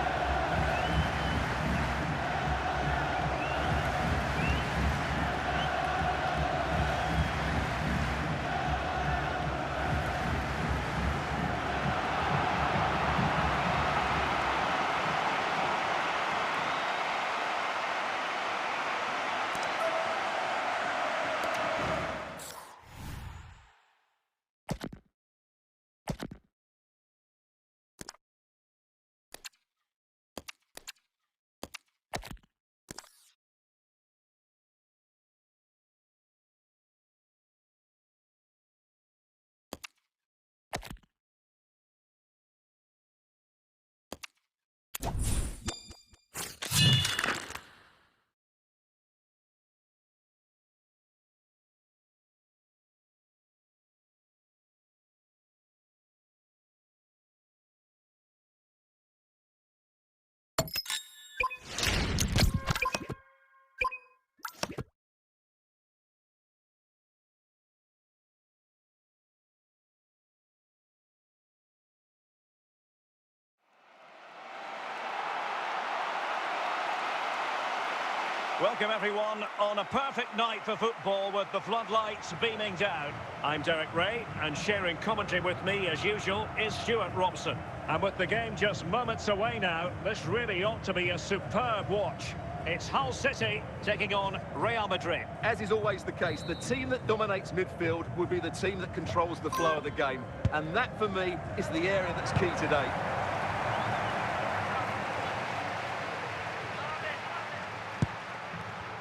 Welcome everyone on a perfect night for football with the floodlights beaming down. I'm Derek Ray, and sharing commentary with me as usual is Stuart Robson. And with the game just moments away now, this really ought to be a superb watch. It's Hull City taking on Real Madrid. As is always the case, the team that dominates midfield will be the team that controls the flow of the game. And that, for me, is the area that's key today.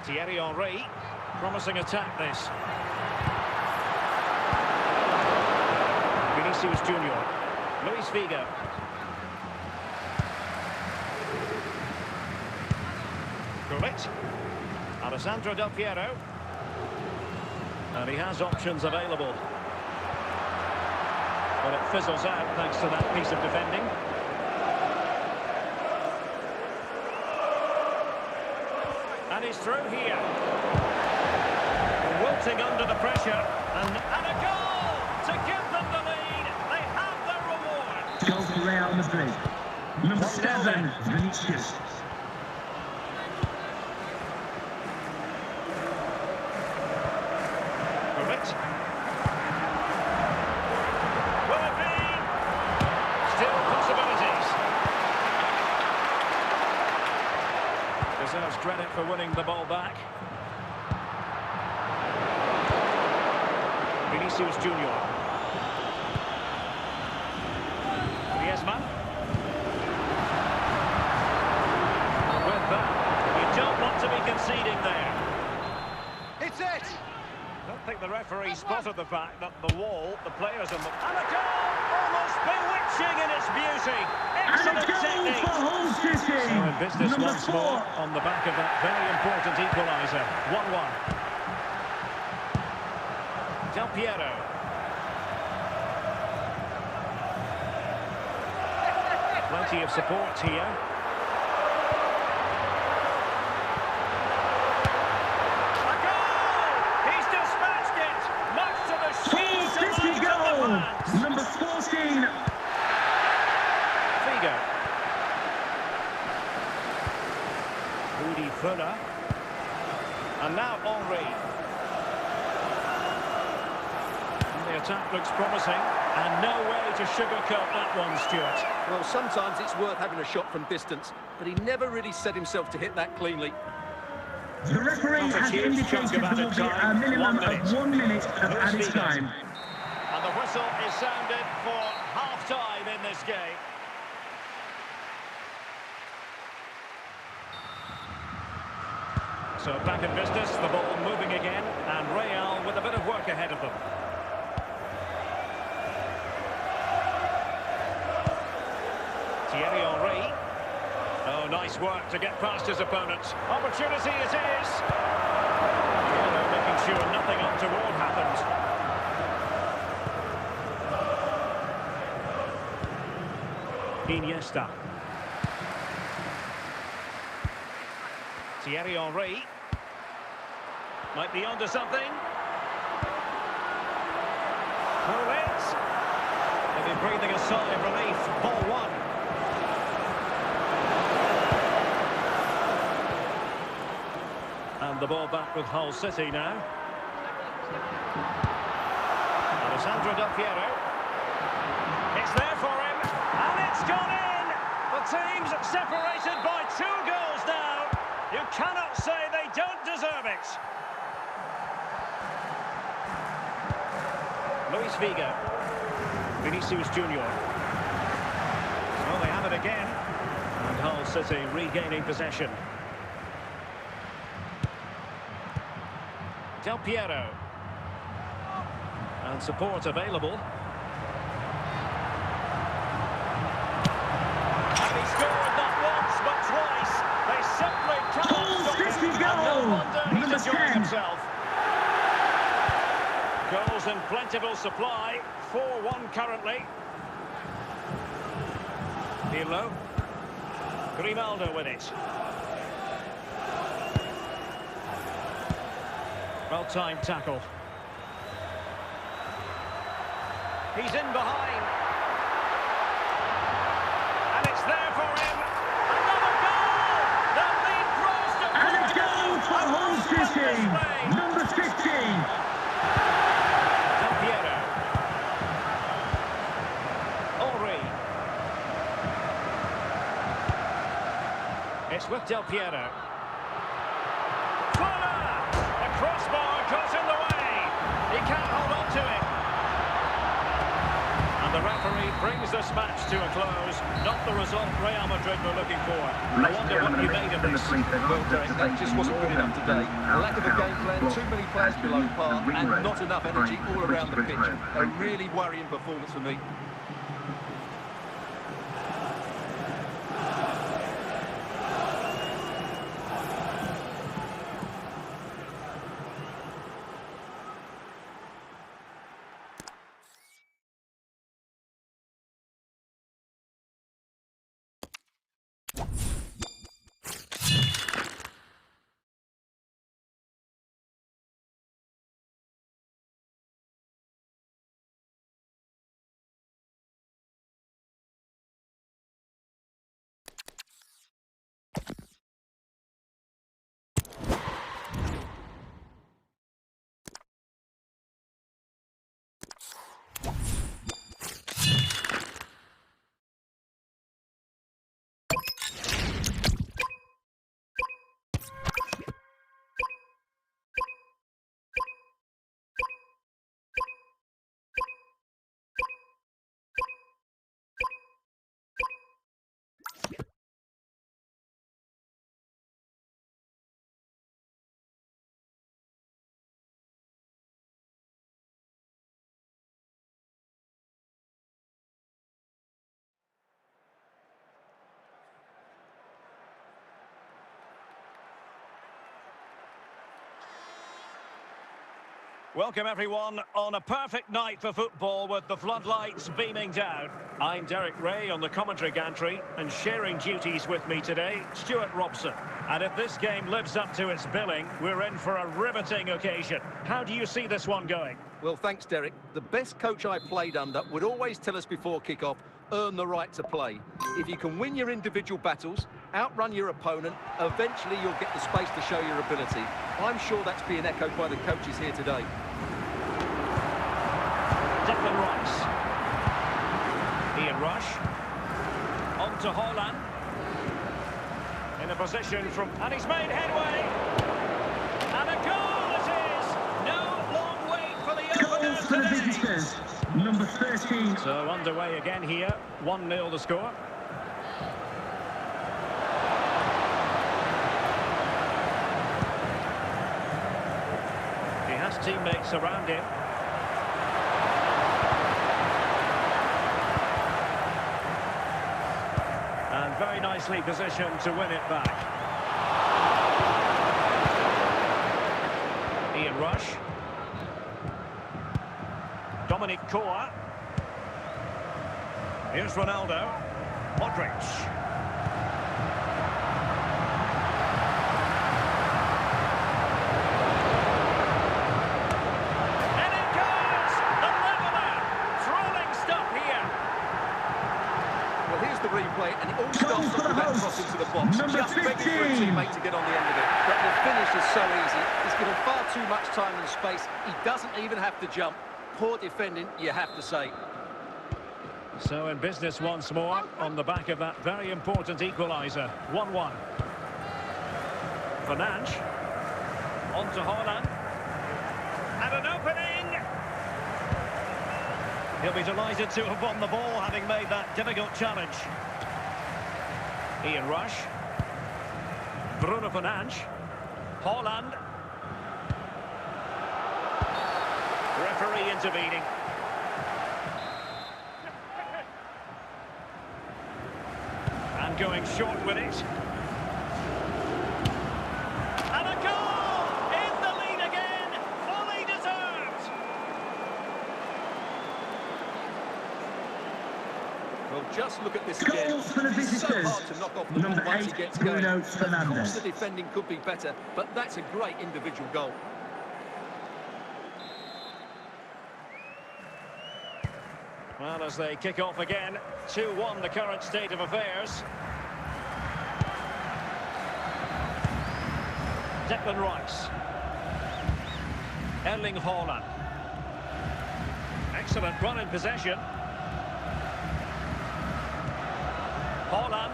Thierry Henry, promising attack this. Vinicius Junior, Luis Figo. Gullit, Alessandro Del Piero. And he has options available. But it fizzles out thanks to that piece of defending. And he's through here. Wilting under the pressure. And a goal to give them the lead. They have their reward. Goal for Real Madrid. Number 7, Vinicius. Will it be? Still for winning the ball back. Vinicius Junior. Griezmann. With that, you don't want to be conceding there. It's it! I don't think the referee spotted the fact that the wall, the players and a goal! Almost bewitching in its beauty. And a Excellent goal technique. for Hull City. So in business Number once 4. more on the back of that very important equaliser. 1-1. Del Piero. Plenty of support here. A goal! He's dispatched it! Much to the Hull City delight of the goal. fans. Number 14. Figo. Rudi Völler. And now Henry. The attack looks promising, and no way to sugarcoat that one, Stuart. Well, sometimes it's worth having a shot from distance, but he never really set himself to hit that cleanly. The referee Not a has huge indicated chunk of there will added be a time. minimum 1 minute. of 1 minute of Here's added Figo. time. And the whistle is sounded for half-time in this game. So back in business, the ball moving again, and Real with a bit of work ahead of them. Thierry Henry. Oh, nice work to get past his opponent. Opportunity it is. Piero making sure nothing untoward happened. Iniesta. Thierry Henry. Might be onto something. Pull it. Maybe breathing a sigh of relief. Ball 1. And the ball back with Hull City now. Alessandro Del Piero. It's there for him, and it's gone in! The team's separated by 2 goals now. You cannot say they don't deserve it. Luis Figo. Vinicius Junior. Well, they have it again. And Hull City regaining possession. Del Piero. And support available. And he scored not once but twice. They simply cannot stop him. And no wonder he's Number enjoying 10. himself. Goals in plentiful supply. 4-1 currently. Pirlo. Grimaldo with it. Well-timed tackle. He's in behind. And it's there for him. Another goal! The lead grows to 4. And a goal for Hull City. Number 15. Del Piero. Henry. It's with Del Piero. The crossbar got in the way. He can't hold on to it. And the referee brings this match to a close. Not the result Real Madrid were looking for. I wonder what you made of this. Well, Derek, that just wasn't good enough today. A lack of a game plan, too many players below par, and not enough energy all around the pitch. A really worrying performance for me. Welcome everyone on a perfect night for football with the floodlights beaming down. I'm Derek Ray on the commentary gantry, and sharing duties with me today, Stuart Robson. And if this game lives up to its billing, we're in for a riveting occasion. How do you see this one going? Well, thanks, Derek. The best coach I played under would always tell us before kick-off, earn the right to play. If you can win your individual battles, outrun your opponent, eventually you'll get the space to show your ability. I'm sure that's being echoed by the coaches here today. Declan Rice. Ian Rush. On to Haaland. In a position from... And he's made headway. And a goal it is! No long wait for the Goals for the openers today. visitors. Number 13. So underway again here. 1-0 the score. He has teammates around him. And very nicely positioned to win it back. Ian Rush. Dominic Koa. Here's Ronaldo. Modric. And it goes! The leveller! Thrilling stuff here. Well, here's the replay, and it all Goal starts for off the with that hosts. cross into the box. Number Just begging for a 15. teammate to get on the end of it. But the finish is so easy. He's given far too much time and space. He doesn't even have to jump. Poor defending, you have to say. So in business once more, on the back of that very important equaliser. 1-1. Fernandes. On to Haaland. And an opening! He'll be delighted to have won the ball, having made that difficult challenge. Ian Rush. Bruno Fernandes. Haaland. Referee intervening. And going short with it. And a goal! In the lead again! Fully deserved! Well, just look at this again. Goals for the It's so visitors. hard to knock off the ball Number once 8, it gets going. Bruno Of course, Fernandes. the defending could be better, but that's a great individual goal. Well, as they kick off again, 2-1 the current state of affairs. Declan Rice. Erling Haaland. Excellent run in possession. Haaland.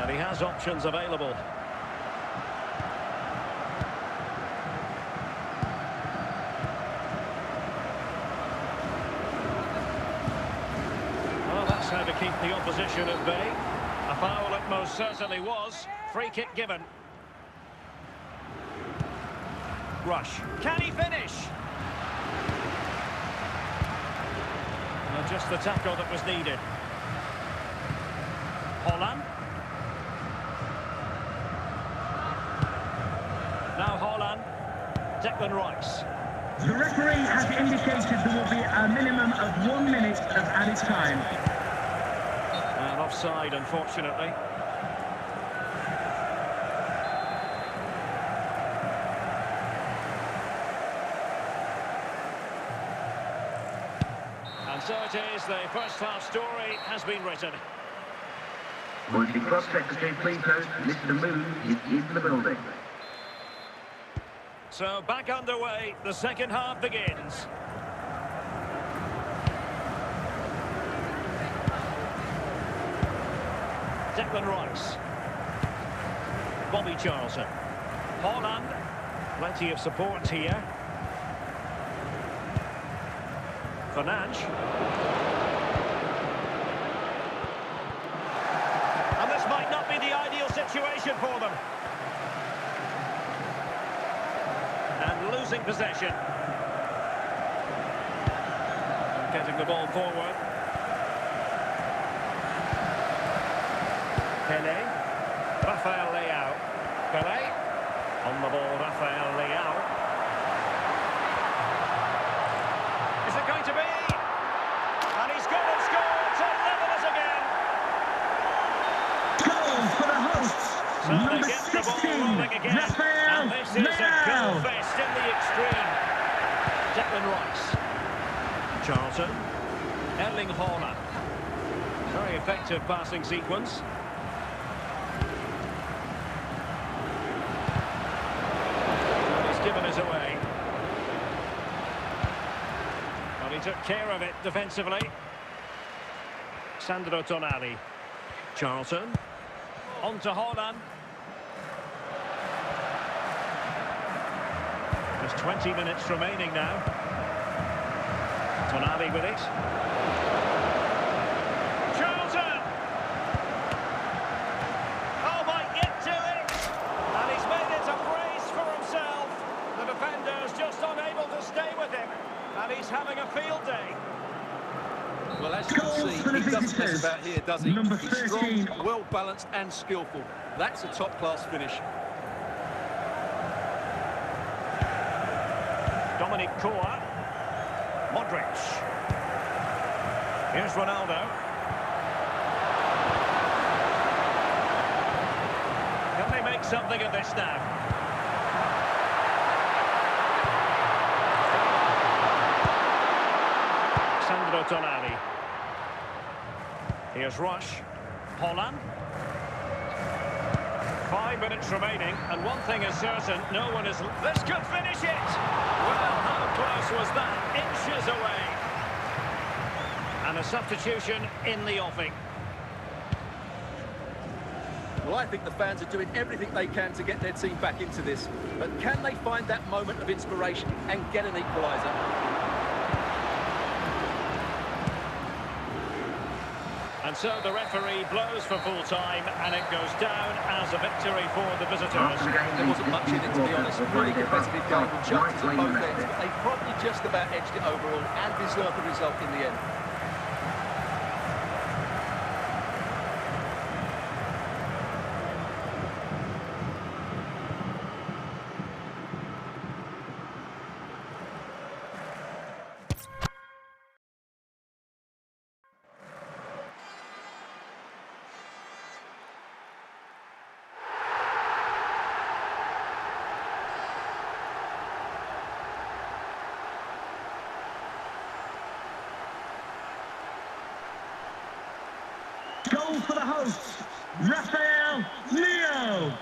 And he has options available. Well, that's how to keep the opposition at bay. A foul it most certainly was. Free kick given. Rush. Can he finish? Just the tackle that was needed. Haaland. Now Haaland. Declan Rice. The referee has indicated there will be a minimum of 1 minute of added time. And offside, unfortunately. And so it is, the first half story has been written. Would the club secretary please note Mr. Moon is in the building. So back underway, the second half begins. Declan Rice. Bobby Charlton. Haaland. Plenty of support here. Fernandes. And this might not be the ideal situation for them. And losing possession. Getting the ball forward. Pele. Rafael Leao. Pele. On the ball, Rafael Leao. Is it going to be? And he's gone and scored to level it again. Goal for the hosts. So they Number get the ball 16, rolling again. Rafael And this is a goal Leao. fest in the extreme. Declan Rice. Charlton. Erling Haaland. Very effective passing sequence. He's given us away. Well, he took care of it defensively. Sandro Tonali. Charlton. On to Haaland. There's 20 minutes remaining now. Tonali with it. Charlton! Oh, might get to it! And he's made it a brace for himself. The defender's just unable to stay with him. And he's having a field day. Well, as you can Goal see, for the he doesn't mess visitors. about here, does he? Number He's 13. strong, well-balanced and skillful. That's a top-class finish. Dominic Koa. Modric. Here's Ronaldo. Can they make something of this now? Sandro Tonali. Here's Rush. Haaland. 5 minutes remaining, and one thing is certain, no one is... This could finish it! Well, how close was that? Inches away. And a substitution in the offing. Well, I think the fans are doing everything they can to get their team back into this. But can they find that moment of inspiration and get an equaliser? And so the referee blows for full time, and it goes down as a victory for the visitors. There wasn't much in it, to be honest. Really competitive game with chances at both ends, but they probably just about edged it overall and deserved the result in the end. Goal for the hosts, Rafael Leao.